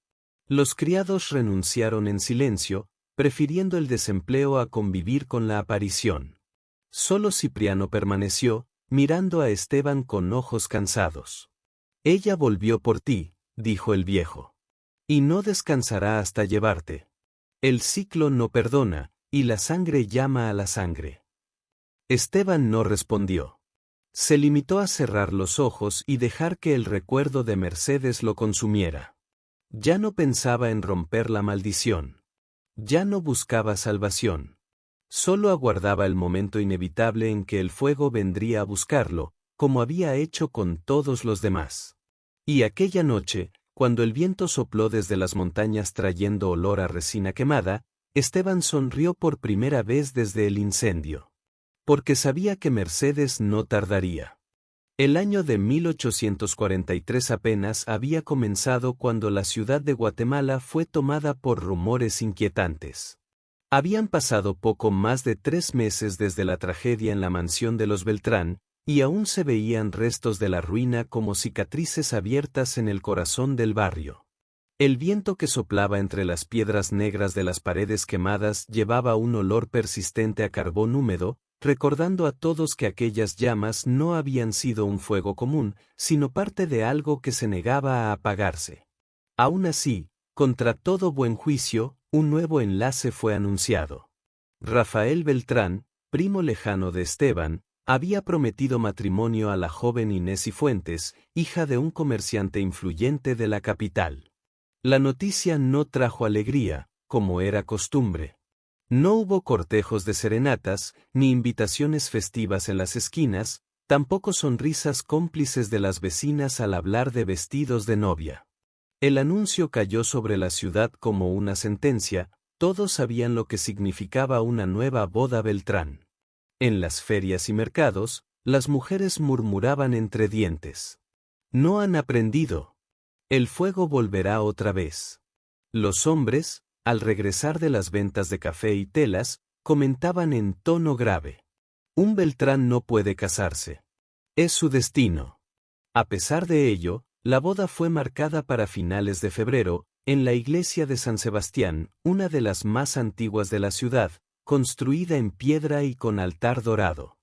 Los criados renunciaron en silencio, prefiriendo el desempleo a convivir con la aparición. Solo Cipriano permaneció, mirando a Esteban con ojos cansados. «Ella volvió por ti», dijo el viejo. «Y no descansará hasta llevarte. El ciclo no perdona, y la sangre llama a la sangre». Esteban no respondió. Se limitó a cerrar los ojos y dejar que el recuerdo de Mercedes lo consumiera. Ya no pensaba en romper la maldición. Ya no buscaba salvación. Solo aguardaba el momento inevitable en que el fuego vendría a buscarlo, como había hecho con todos los demás. Y aquella noche, cuando el viento sopló desde las montañas trayendo olor a resina quemada, Esteban sonrió por primera vez desde el incendio. Porque sabía que Mercedes no tardaría. El año de 1843 apenas había comenzado cuando la ciudad de Guatemala fue tomada por rumores inquietantes. Habían pasado poco más de 3 meses desde la tragedia en la mansión de los Beltrán, y aún se veían restos de la ruina como cicatrices abiertas en el corazón del barrio. El viento que soplaba entre las piedras negras de las paredes quemadas llevaba un olor persistente a carbón húmedo, recordando a todos que aquellas llamas no habían sido un fuego común, sino parte de algo que se negaba a apagarse. Aún así, contra todo buen juicio, un nuevo enlace fue anunciado. Rafael Beltrán, primo lejano de Esteban, había prometido matrimonio a la joven Inés Cifuentes, hija de un comerciante influyente de la capital. La noticia no trajo alegría, como era costumbre. No hubo cortejos de serenatas, ni invitaciones festivas en las esquinas, tampoco sonrisas cómplices de las vecinas al hablar de vestidos de novia. El anuncio cayó sobre la ciudad como una sentencia, todos sabían lo que significaba una nueva boda Beltrán. En las ferias y mercados, las mujeres murmuraban entre dientes. No han aprendido. El fuego volverá otra vez. Los hombres, al regresar de las ventas de café y telas, comentaban en tono grave. Un Beltrán no puede casarse. Es su destino. A pesar de ello, la boda fue marcada para finales de febrero, en la iglesia de San Sebastián, una de las más antiguas de la ciudad, construida en piedra y con altar dorado.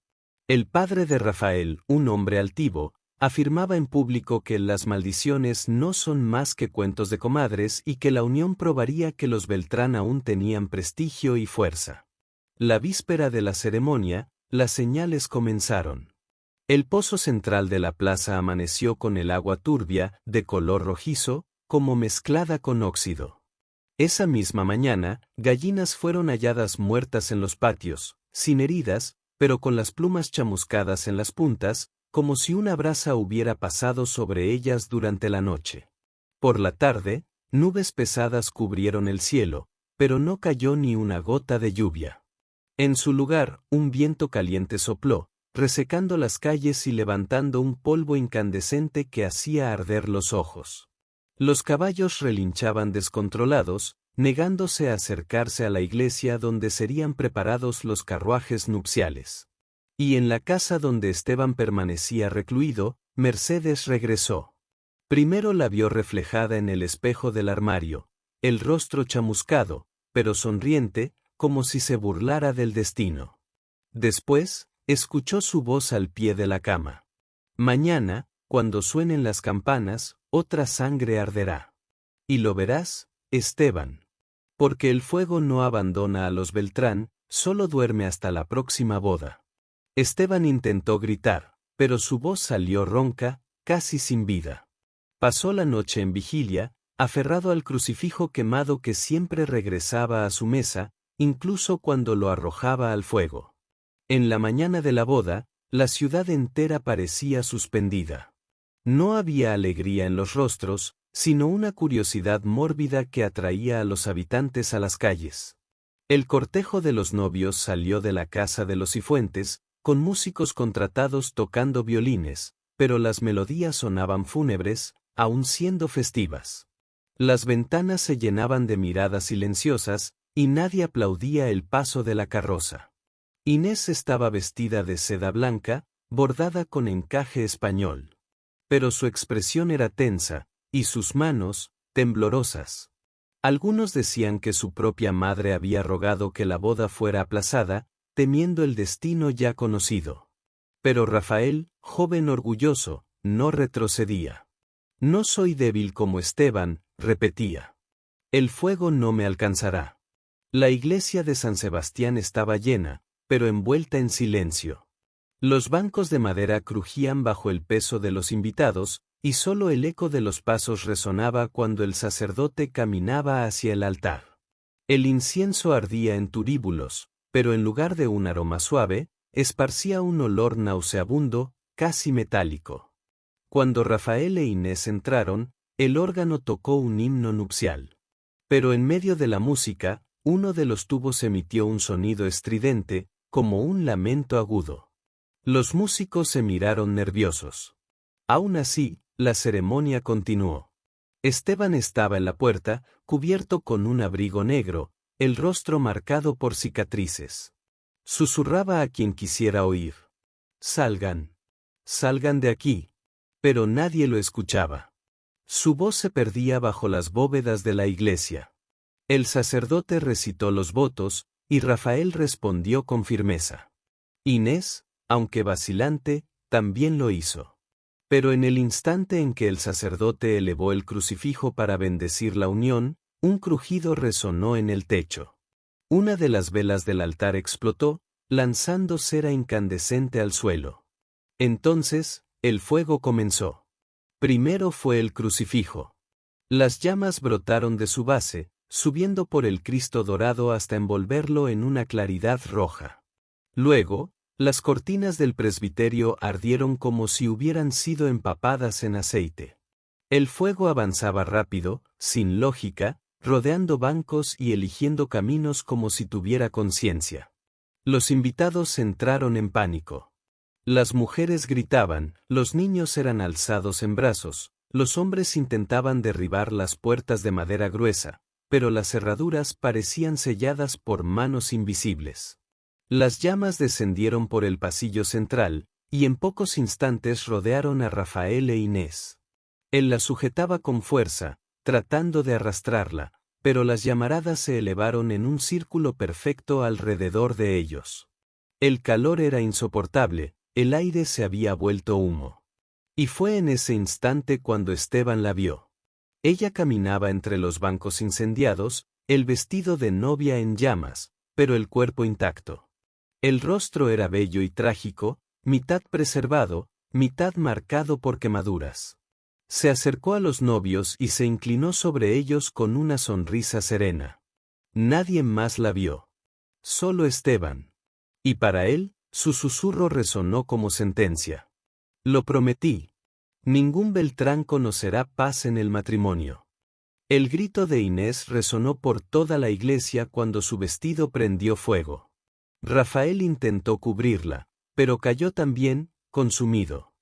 El padre de Rafael, un hombre altivo, afirmaba en público que las maldiciones no son más que cuentos de comadres y que la unión probaría que los Beltrán aún tenían prestigio y fuerza. La víspera de la ceremonia, las señales comenzaron. El pozo central de la plaza amaneció con el agua turbia, de color rojizo, como mezclada con óxido. Esa misma mañana, gallinas fueron halladas muertas en los patios, sin heridas, pero con las plumas chamuscadas en las puntas, como si una brasa hubiera pasado sobre ellas durante la noche. Por la tarde, nubes pesadas cubrieron el cielo, pero no cayó ni una gota de lluvia. En su lugar, un viento caliente sopló, resecando las calles y levantando un polvo incandescente que hacía arder los ojos. Los caballos relinchaban descontrolados, negándose a acercarse a la iglesia donde serían preparados los carruajes nupciales. Y en la casa donde Esteban permanecía recluido, Mercedes regresó. Primero la vio reflejada en el espejo del armario, el rostro chamuscado, pero sonriente, como si se burlara del destino. Después, escuchó su voz al pie de la cama. Mañana, cuando suenen las campanas, otra sangre arderá. Y lo verás, Esteban. Porque el fuego no abandona a los Beltrán, solo duerme hasta la próxima boda. Esteban intentó gritar, pero su voz salió ronca, casi sin vida. Pasó la noche en vigilia, aferrado al crucifijo quemado que siempre regresaba a su mesa, incluso cuando lo arrojaba al fuego. En la mañana de la boda, la ciudad entera parecía suspendida. No había alegría en los rostros, sino una curiosidad mórbida que atraía a los habitantes a las calles. El cortejo de los novios salió de la casa de los Cifuentes, con músicos contratados tocando violines, pero las melodías sonaban fúnebres, aun siendo festivas. Las ventanas se llenaban de miradas silenciosas, y nadie aplaudía el paso de la carroza. Inés estaba vestida de seda blanca, bordada con encaje español. Pero su expresión era tensa, y sus manos, temblorosas. Algunos decían que su propia madre había rogado que la boda fuera aplazada, temiendo el destino ya conocido. Pero Rafael, joven orgulloso, no retrocedía. No soy débil como Esteban, repetía. El fuego no me alcanzará. La iglesia de San Sebastián estaba llena, pero envuelta en silencio. Los bancos de madera crujían bajo el peso de los invitados, y solo el eco de los pasos resonaba cuando el sacerdote caminaba hacia el altar. El incienso ardía en turíbulos, pero en lugar de un aroma suave, esparcía un olor nauseabundo, casi metálico. Cuando Rafael e Inés entraron, el órgano tocó un himno nupcial. Pero en medio de la música, Uno de los tubos emitió un sonido estridente, como un lamento agudo. Los músicos se miraron nerviosos. Aún así, la ceremonia continuó. Esteban estaba en la puerta, cubierto con un abrigo negro, el rostro marcado por cicatrices. Susurraba a quien quisiera oír. «Salgan. Salgan de aquí». Pero nadie lo escuchaba. Su voz se perdía bajo las bóvedas de la iglesia. El sacerdote recitó los votos, y Rafael respondió con firmeza. Inés, aunque vacilante, también lo hizo. Pero en el instante en que el sacerdote elevó el crucifijo para bendecir la unión, un crujido resonó en el techo. Una de las velas del altar explotó, lanzando cera incandescente al suelo. Entonces, el fuego comenzó. Primero fue el crucifijo. Las llamas brotaron de su base, subiendo por el Cristo dorado hasta envolverlo en una claridad roja. Luego, las cortinas del presbiterio ardieron como si hubieran sido empapadas en aceite. El fuego avanzaba rápido, sin lógica, rodeando bancos y eligiendo caminos como si tuviera conciencia. Los invitados entraron en pánico. Las mujeres gritaban, los niños eran alzados en brazos, los hombres intentaban derribar las puertas de madera gruesa, pero las cerraduras parecían selladas por manos invisibles. Las llamas descendieron por el pasillo central, y en pocos instantes rodearon a Rafael e Inés. Él la sujetaba con fuerza, tratando de arrastrarla, pero las llamaradas se elevaron en un círculo perfecto alrededor de ellos. El calor era insoportable, el aire se había vuelto humo. Y fue en ese instante cuando Esteban la vio. Ella caminaba entre los bancos incendiados, el vestido de novia en llamas, pero el cuerpo intacto. El rostro era bello y trágico, mitad preservado, mitad marcado por quemaduras. Se acercó a los novios y se inclinó sobre ellos con una sonrisa serena. Nadie más la vio. Solo Esteban. Y para él, su susurro resonó como sentencia. Lo prometí. Ningún Beltrán conocerá paz en el matrimonio. El grito de Inés resonó por toda la iglesia cuando su vestido prendió fuego. Rafael intentó cubrirla, pero cayó también, consumido.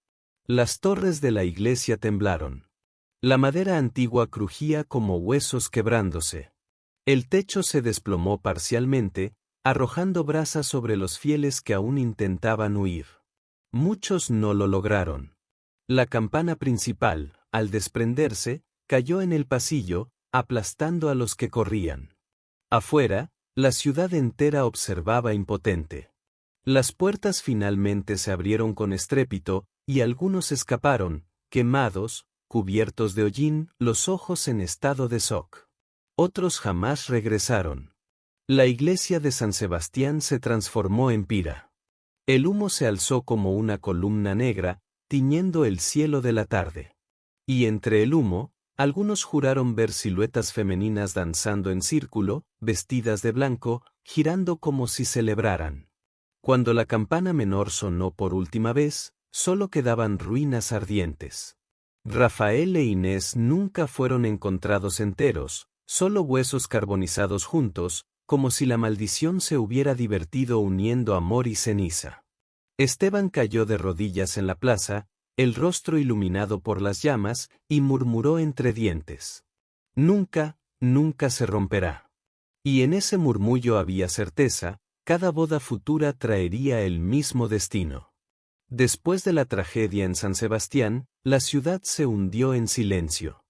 Las torres de la iglesia temblaron. La madera antigua crujía como huesos quebrándose. El techo se desplomó parcialmente, arrojando brasas sobre los fieles que aún intentaban huir. Muchos no lo lograron. La campana principal, al desprenderse, cayó en el pasillo, aplastando a los que corrían. Afuera, la ciudad entera observaba impotente. Las puertas finalmente se abrieron con estrépito, y algunos escaparon, quemados, cubiertos de hollín, los ojos en estado de shock. Otros jamás regresaron. La iglesia de San Sebastián se transformó en pira. El humo se alzó como una columna negra, tiñendo el cielo de la tarde. Y entre el humo, algunos juraron ver siluetas femeninas danzando en círculo, vestidas de blanco, girando como si celebraran. Cuando la campana menor sonó por última vez, solo quedaban ruinas ardientes. Rafael e Inés nunca fueron encontrados enteros, solo huesos carbonizados juntos, como si la maldición se hubiera divertido uniendo amor y ceniza. Esteban cayó de rodillas en la plaza, el rostro iluminado por las llamas, y murmuró entre dientes: «Nunca, nunca se romperá». Y en ese murmullo había certeza, cada boda futura traería el mismo destino. Después de la tragedia en San Sebastián, la ciudad se hundió en silencio.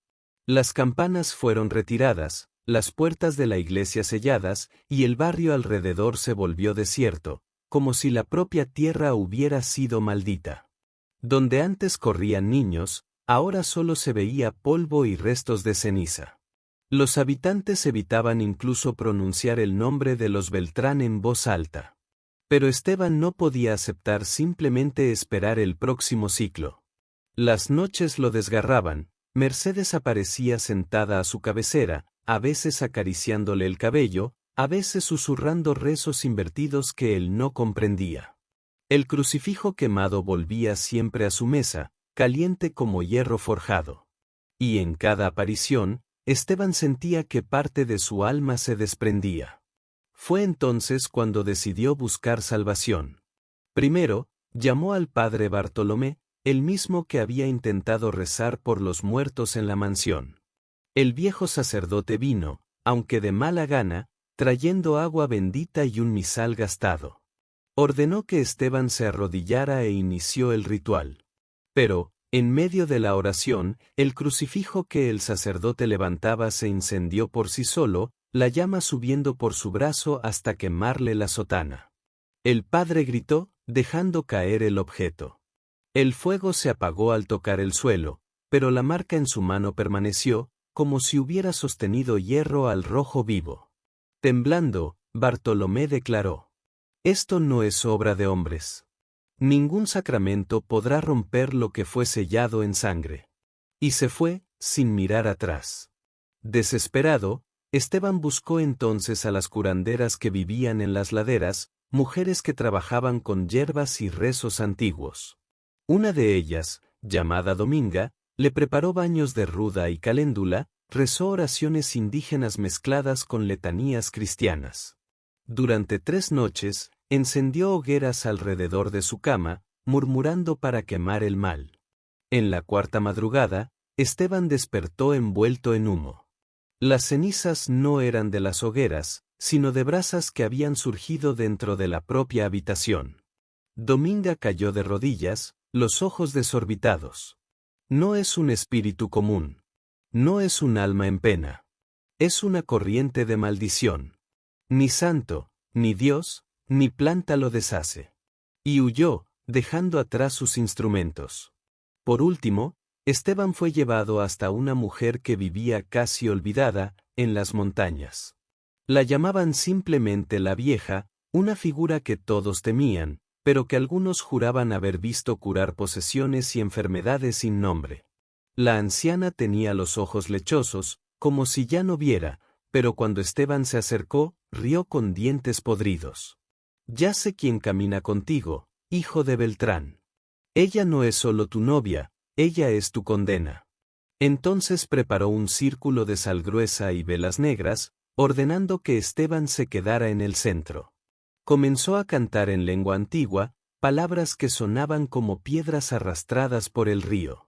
Las campanas fueron retiradas, las puertas de la iglesia selladas, y el barrio alrededor se volvió desierto, como si la propia tierra hubiera sido maldita. Donde antes corrían niños, ahora solo se veía polvo y restos de ceniza. Los habitantes evitaban incluso pronunciar el nombre de los Beltrán en voz alta. Pero Esteban no podía aceptar simplemente esperar el próximo ciclo. Las noches lo desgarraban, Mercedes aparecía sentada a su cabecera, a veces acariciándole el cabello, a veces susurrando rezos invertidos que él no comprendía. El crucifijo quemado volvía siempre a su mesa, caliente como hierro forjado. Y en cada aparición, Esteban sentía que parte de su alma se desprendía. Fue entonces cuando decidió buscar salvación. Primero, llamó al padre Bartolomé, el mismo que había intentado rezar por los muertos en la mansión. El viejo sacerdote vino, aunque de mala gana, trayendo agua bendita y un misal gastado. Ordenó que Esteban se arrodillara e inició el ritual. Pero, en medio de la oración, el crucifijo que el sacerdote levantaba se incendió por sí solo, la llama subiendo por su brazo hasta quemarle la sotana. El padre gritó, dejando caer el objeto. El fuego se apagó al tocar el suelo, pero la marca en su mano permaneció, como si hubiera sostenido hierro al rojo vivo. Temblando, Bartolomé declaró: «Esto no es obra de hombres. Ningún sacramento podrá romper lo que fue sellado en sangre». Y se fue, sin mirar atrás. Desesperado, Esteban buscó entonces a las curanderas que vivían en las laderas, mujeres que trabajaban con hierbas y rezos antiguos. Una de ellas, llamada Dominga, le preparó baños de ruda y caléndula, rezó oraciones indígenas mezcladas con letanías cristianas. Durante 3 noches, encendió hogueras alrededor de su cama, murmurando para quemar el mal. En la 4ª madrugada, Esteban despertó envuelto en humo. Las cenizas no eran de las hogueras, sino de brasas que habían surgido dentro de la propia habitación. Dominga cayó de rodillas, los ojos desorbitados. No es un espíritu común. No es un alma en pena. Es una corriente de maldición. Ni santo, ni Dios, ni planta lo deshace. Y huyó, dejando atrás sus instrumentos. Por último, Esteban fue llevado hasta una mujer que vivía casi olvidada, en las montañas. La llamaban simplemente la vieja, una figura que todos temían, pero que algunos juraban haber visto curar posesiones y enfermedades sin nombre. La anciana tenía los ojos lechosos, como si ya no viera, pero cuando Esteban se acercó, rió con dientes podridos. «Ya sé quién camina contigo, hijo de Beltrán. Ella no es solo tu novia, ella es tu condena». Entonces preparó un círculo de sal gruesa y velas negras, ordenando que Esteban se quedara en el centro. Comenzó a cantar en lengua antigua, palabras que sonaban como piedras arrastradas por el río.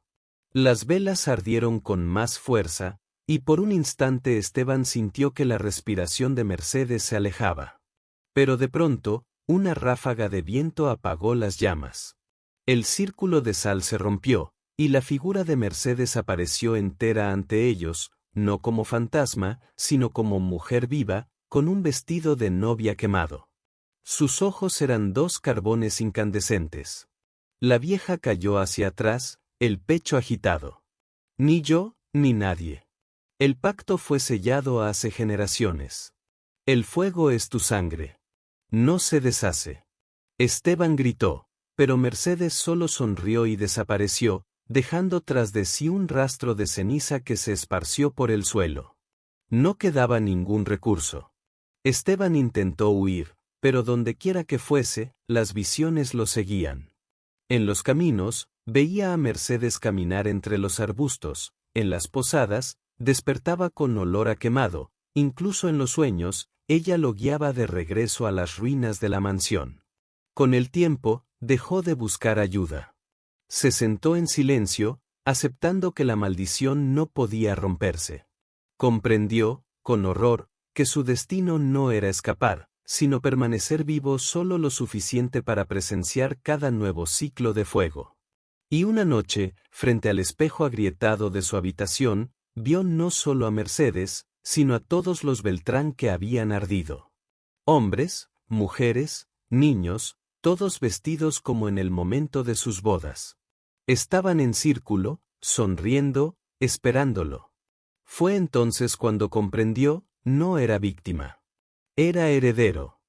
Las velas ardieron con más fuerza, y por un instante Esteban sintió que la respiración de Mercedes se alejaba. Pero de pronto, una ráfaga de viento apagó las llamas. El círculo de sal se rompió, y la figura de Mercedes apareció entera ante ellos, no como fantasma, sino como mujer viva, con un vestido de novia quemado. Sus ojos eran 2 carbones incandescentes. La vieja cayó hacia atrás, el pecho agitado. «Ni yo, ni nadie. El pacto fue sellado hace generaciones. El fuego es tu sangre. No se deshace». Esteban gritó, pero Mercedes solo sonrió y desapareció, dejando tras de sí un rastro de ceniza que se esparció por el suelo. No quedaba ningún recurso. Esteban intentó huir, pero dondequiera que fuese, las visiones lo seguían. En los caminos, veía a Mercedes caminar entre los arbustos, en las posadas, despertaba con olor a quemado, incluso en los sueños, ella lo guiaba de regreso a las ruinas de la mansión. Con el tiempo, dejó de buscar ayuda. Se sentó en silencio, aceptando que la maldición no podía romperse. Comprendió, con horror, que su destino no era escapar, sino permanecer vivo solo lo suficiente para presenciar cada nuevo ciclo de fuego. Y una noche, frente al espejo agrietado de su habitación, vio no solo a Mercedes, sino a todos los Beltrán que habían ardido. Hombres, mujeres, niños, todos vestidos como en el momento de sus bodas. Estaban en círculo, sonriendo, esperándolo. Fue entonces cuando comprendió, no era víctima. Era heredero.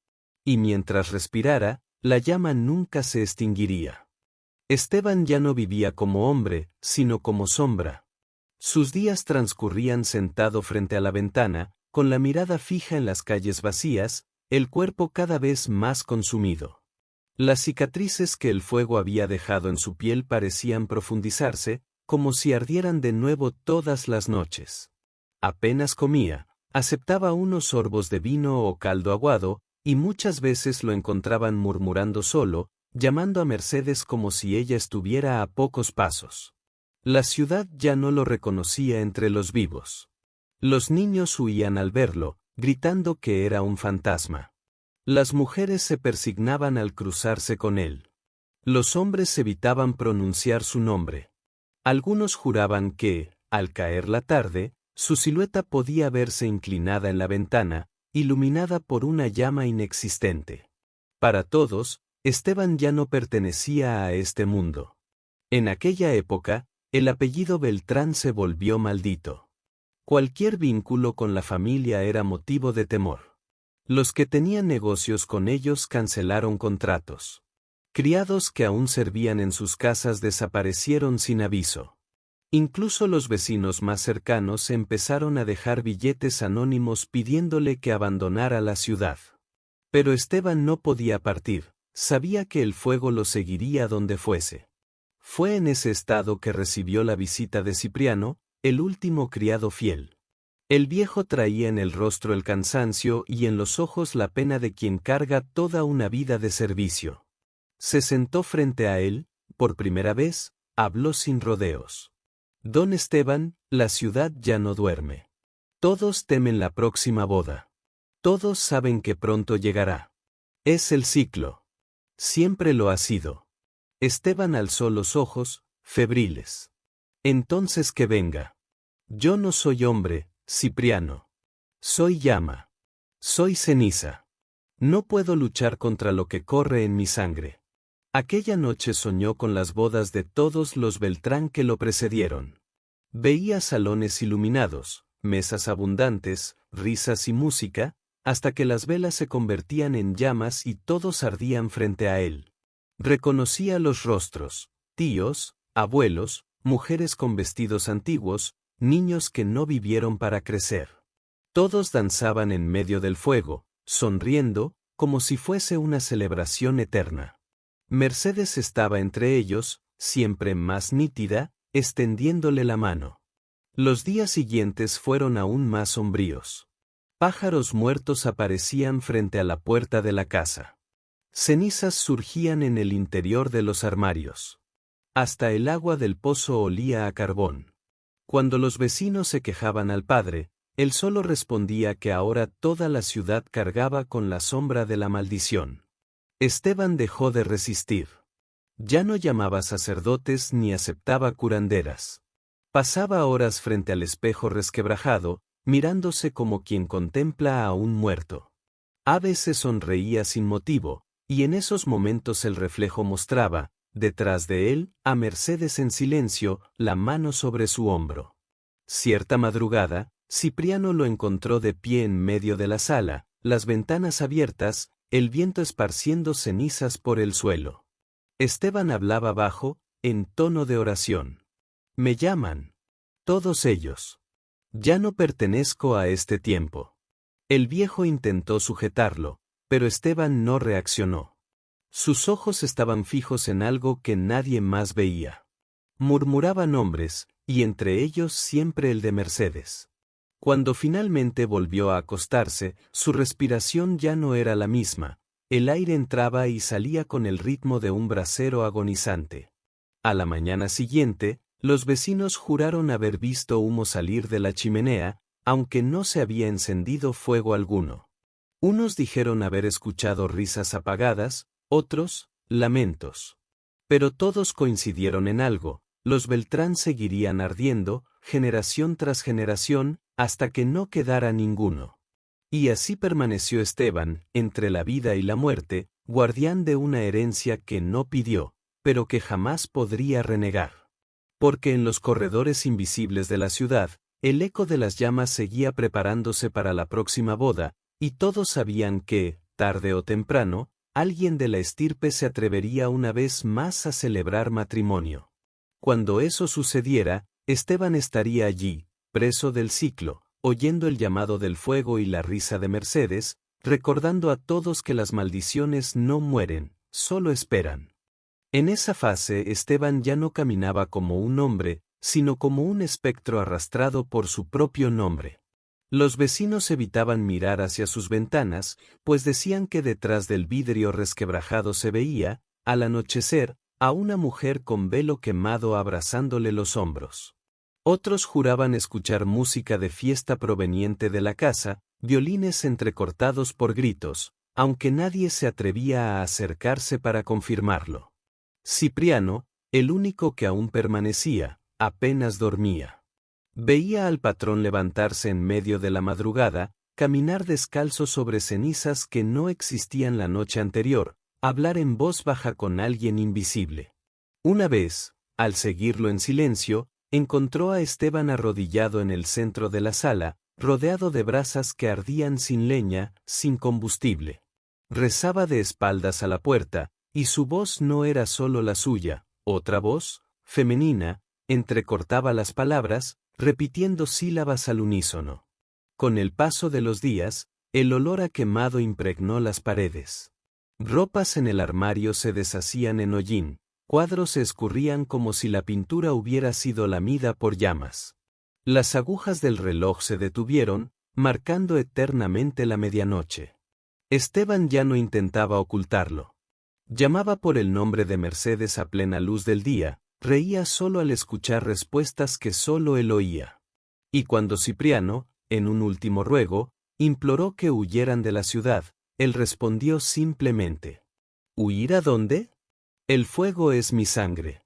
Y mientras respirara, la llama nunca se extinguiría. Esteban ya no vivía como hombre, sino como sombra. Sus días transcurrían sentado frente a la ventana, con la mirada fija en las calles vacías, el cuerpo cada vez más consumido. Las cicatrices que el fuego había dejado en su piel parecían profundizarse, como si ardieran de nuevo todas las noches. Apenas comía, Aceptaba unos sorbos de vino o caldo aguado, y muchas veces lo encontraban murmurando solo, llamando a Mercedes como si ella estuviera a pocos pasos. La ciudad ya no lo reconocía entre los vivos. Los niños huían al verlo, gritando que era un fantasma. Las mujeres se persignaban al cruzarse con él. Los hombres evitaban pronunciar su nombre. Algunos juraban que, al caer la tarde, su silueta podía verse inclinada en la ventana, iluminada por una llama inexistente. Para todos, Esteban ya no pertenecía a este mundo. En aquella época, el apellido Beltrán se volvió maldito. Cualquier vínculo con la familia era motivo de temor. Los que tenían negocios con ellos cancelaron contratos. Criados que aún servían en sus casas desaparecieron sin aviso. Incluso los vecinos más cercanos empezaron a dejar billetes anónimos pidiéndole que abandonara la ciudad. Pero Esteban no podía partir, sabía que el fuego lo seguiría donde fuese. Fue en ese estado que recibió la visita de Cipriano, el último criado fiel. El viejo traía en el rostro el cansancio y en los ojos la pena de quien carga toda una vida de servicio. Se sentó frente a él, por primera vez, habló sin rodeos. Don Esteban, la ciudad ya no duerme. Todos temen la próxima boda. Todos saben que pronto llegará. Es el ciclo. Siempre lo ha sido. Esteban alzó los ojos, febriles. Entonces que venga. Yo no soy hombre, Cipriano. Soy llama. Soy ceniza. No puedo luchar contra lo que corre en mi sangre. Aquella noche soñó con las bodas de todos los Beltrán que lo precedieron. Veía salones iluminados, mesas abundantes, risas y música, hasta que las velas se convertían en llamas y todos ardían frente a él. Reconocía los rostros, tíos, abuelos, mujeres con vestidos antiguos, niños que no vivieron para crecer. Todos danzaban en medio del fuego, sonriendo, como si fuese una celebración eterna. Mercedes estaba entre ellos, siempre más nítida, extendiéndole la mano. Los días siguientes fueron aún más sombríos. Pájaros muertos aparecían frente a la puerta de la casa. Cenizas surgían en el interior de los armarios. Hasta el agua del pozo olía a carbón. Cuando los vecinos se quejaban al padre, él solo respondía que ahora toda la ciudad cargaba con la sombra de la maldición. Esteban dejó de resistir. Ya no llamaba sacerdotes ni aceptaba curanderas. Pasaba horas frente al espejo resquebrajado, mirándose como quien contempla a un muerto. A veces sonreía sin motivo, y en esos momentos el reflejo mostraba, detrás de él, a Mercedes en silencio, la mano sobre su hombro. Cierta madrugada, Cipriano lo encontró de pie en medio de la sala, las ventanas abiertas, el viento esparciendo cenizas por el suelo. Esteban hablaba bajo, en tono de oración. Me llaman. Todos ellos. Ya no pertenezco a este tiempo. El viejo intentó sujetarlo, pero Esteban no reaccionó. Sus ojos estaban fijos en algo que nadie más veía. Murmuraba nombres, y entre ellos siempre el de Mercedes. Cuando finalmente volvió a acostarse, su respiración ya no era la misma, el aire entraba y salía con el ritmo de un brasero agonizante. A la mañana siguiente, los vecinos juraron haber visto humo salir de la chimenea, aunque no se había encendido fuego alguno. Unos dijeron haber escuchado risas apagadas, otros, lamentos. Pero todos coincidieron en algo, los Beltrán seguirían ardiendo, generación tras generación, hasta que no quedara ninguno. Y así permaneció Esteban, entre la vida y la muerte, guardián de una herencia que no pidió, pero que jamás podría renegar. Porque en los corredores invisibles de la ciudad, el eco de las llamas seguía preparándose para la próxima boda, y todos sabían que, tarde o temprano, alguien de la estirpe se atrevería una vez más a celebrar matrimonio. Cuando eso sucediera, Esteban estaría allí, preso del ciclo, oyendo el llamado del fuego y la risa de Mercedes, recordando a todos que las maldiciones no mueren, solo esperan. En esa fase Esteban ya no caminaba como un hombre, sino como un espectro arrastrado por su propio nombre. Los vecinos evitaban mirar hacia sus ventanas, pues decían que detrás del vidrio resquebrajado se veía, al anochecer, a una mujer con velo quemado abrazándole los hombros. Otros juraban escuchar música de fiesta proveniente de la casa, violines entrecortados por gritos, aunque nadie se atrevía a acercarse para confirmarlo. Cipriano, el único que aún permanecía, apenas dormía. Veía al patrón levantarse en medio de la madrugada, caminar descalzo sobre cenizas que no existían la noche anterior, hablar en voz baja con alguien invisible. Una vez, al seguirlo en silencio, encontró a Esteban arrodillado en el centro de la sala, rodeado de brasas que ardían sin leña, sin combustible. Rezaba de espaldas a la puerta, y su voz no era solo la suya, otra voz, femenina, entrecortaba las palabras, repitiendo sílabas al unísono. Con el paso de los días, el olor a quemado impregnó las paredes. Ropas en el armario se deshacían en hollín, cuadros se escurrían como si la pintura hubiera sido lamida por llamas. Las agujas del reloj se detuvieron, marcando eternamente la medianoche. Esteban ya no intentaba ocultarlo. Llamaba por el nombre de Mercedes a plena luz del día, reía solo al escuchar respuestas que solo él oía. Y cuando Cipriano, en un último ruego, imploró que huyeran de la ciudad, él respondió simplemente: ¿huir a dónde? El fuego es mi sangre.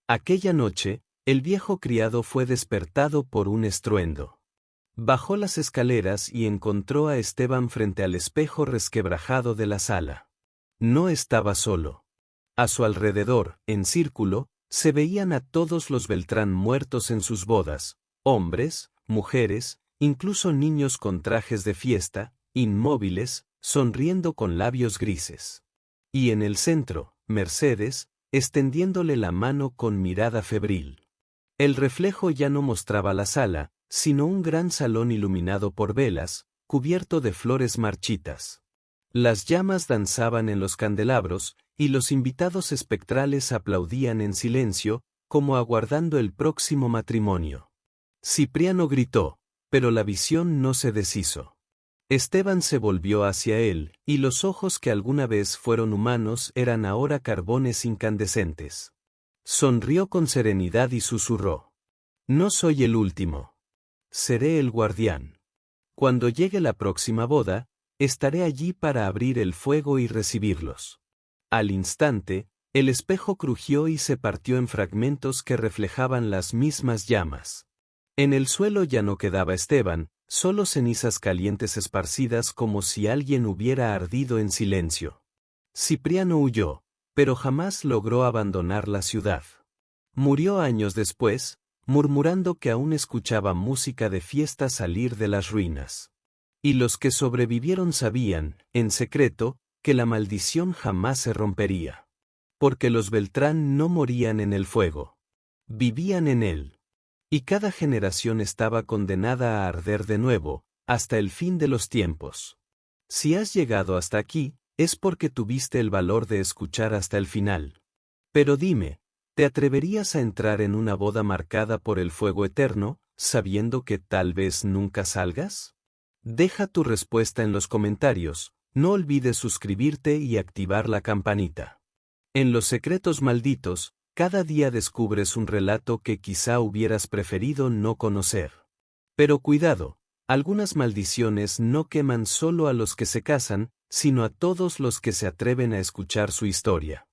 Aquella noche, el viejo criado fue despertado por un estruendo. Bajó las escaleras y encontró a Esteban frente al espejo resquebrajado de la sala. No estaba solo. A su alrededor, en círculo, se veían a todos los Beltrán muertos en sus bodas, hombres, mujeres, incluso niños con trajes de fiesta, inmóviles, sonriendo con labios grises. Y en el centro, Mercedes, extendiéndole la mano con mirada febril. El reflejo ya no mostraba la sala, sino un gran salón iluminado por velas, cubierto de flores marchitas. Las llamas danzaban en los candelabros, y los invitados espectrales aplaudían en silencio, como aguardando el próximo matrimonio. Cipriano gritó, pero la visión no se deshizo. Esteban se volvió hacia él, y los ojos que alguna vez fueron humanos eran ahora carbones incandescentes. Sonrió con serenidad y susurró: no soy el último. Seré el guardián. Cuando llegue la próxima boda, estaré allí para abrir el fuego y recibirlos. Al instante, el espejo crujió y se partió en fragmentos que reflejaban las mismas llamas. En el suelo ya no quedaba Esteban, solo cenizas calientes esparcidas como si alguien hubiera ardido en silencio. Cipriano huyó, pero jamás logró abandonar la ciudad. Murió años después, murmurando que aún escuchaba música de fiesta salir de las ruinas. Y los que sobrevivieron sabían, en secreto, que la maldición jamás se rompería. Porque los Beltrán no morían en el fuego. Vivían en él. Y cada generación estaba condenada a arder de nuevo, hasta el fin de los tiempos. Si has llegado hasta aquí, es porque tuviste el valor de escuchar hasta el final. Pero dime, ¿te atreverías a entrar en una boda marcada por el fuego eterno, sabiendo que tal vez nunca salgas? Deja tu respuesta en los comentarios, no olvides suscribirte y activar la campanita. En Los Secretos Malditos, cada día descubres un relato que quizá hubieras preferido no conocer. Pero cuidado, algunas maldiciones no queman solo a los que se casan, sino a todos los que se atreven a escuchar su historia.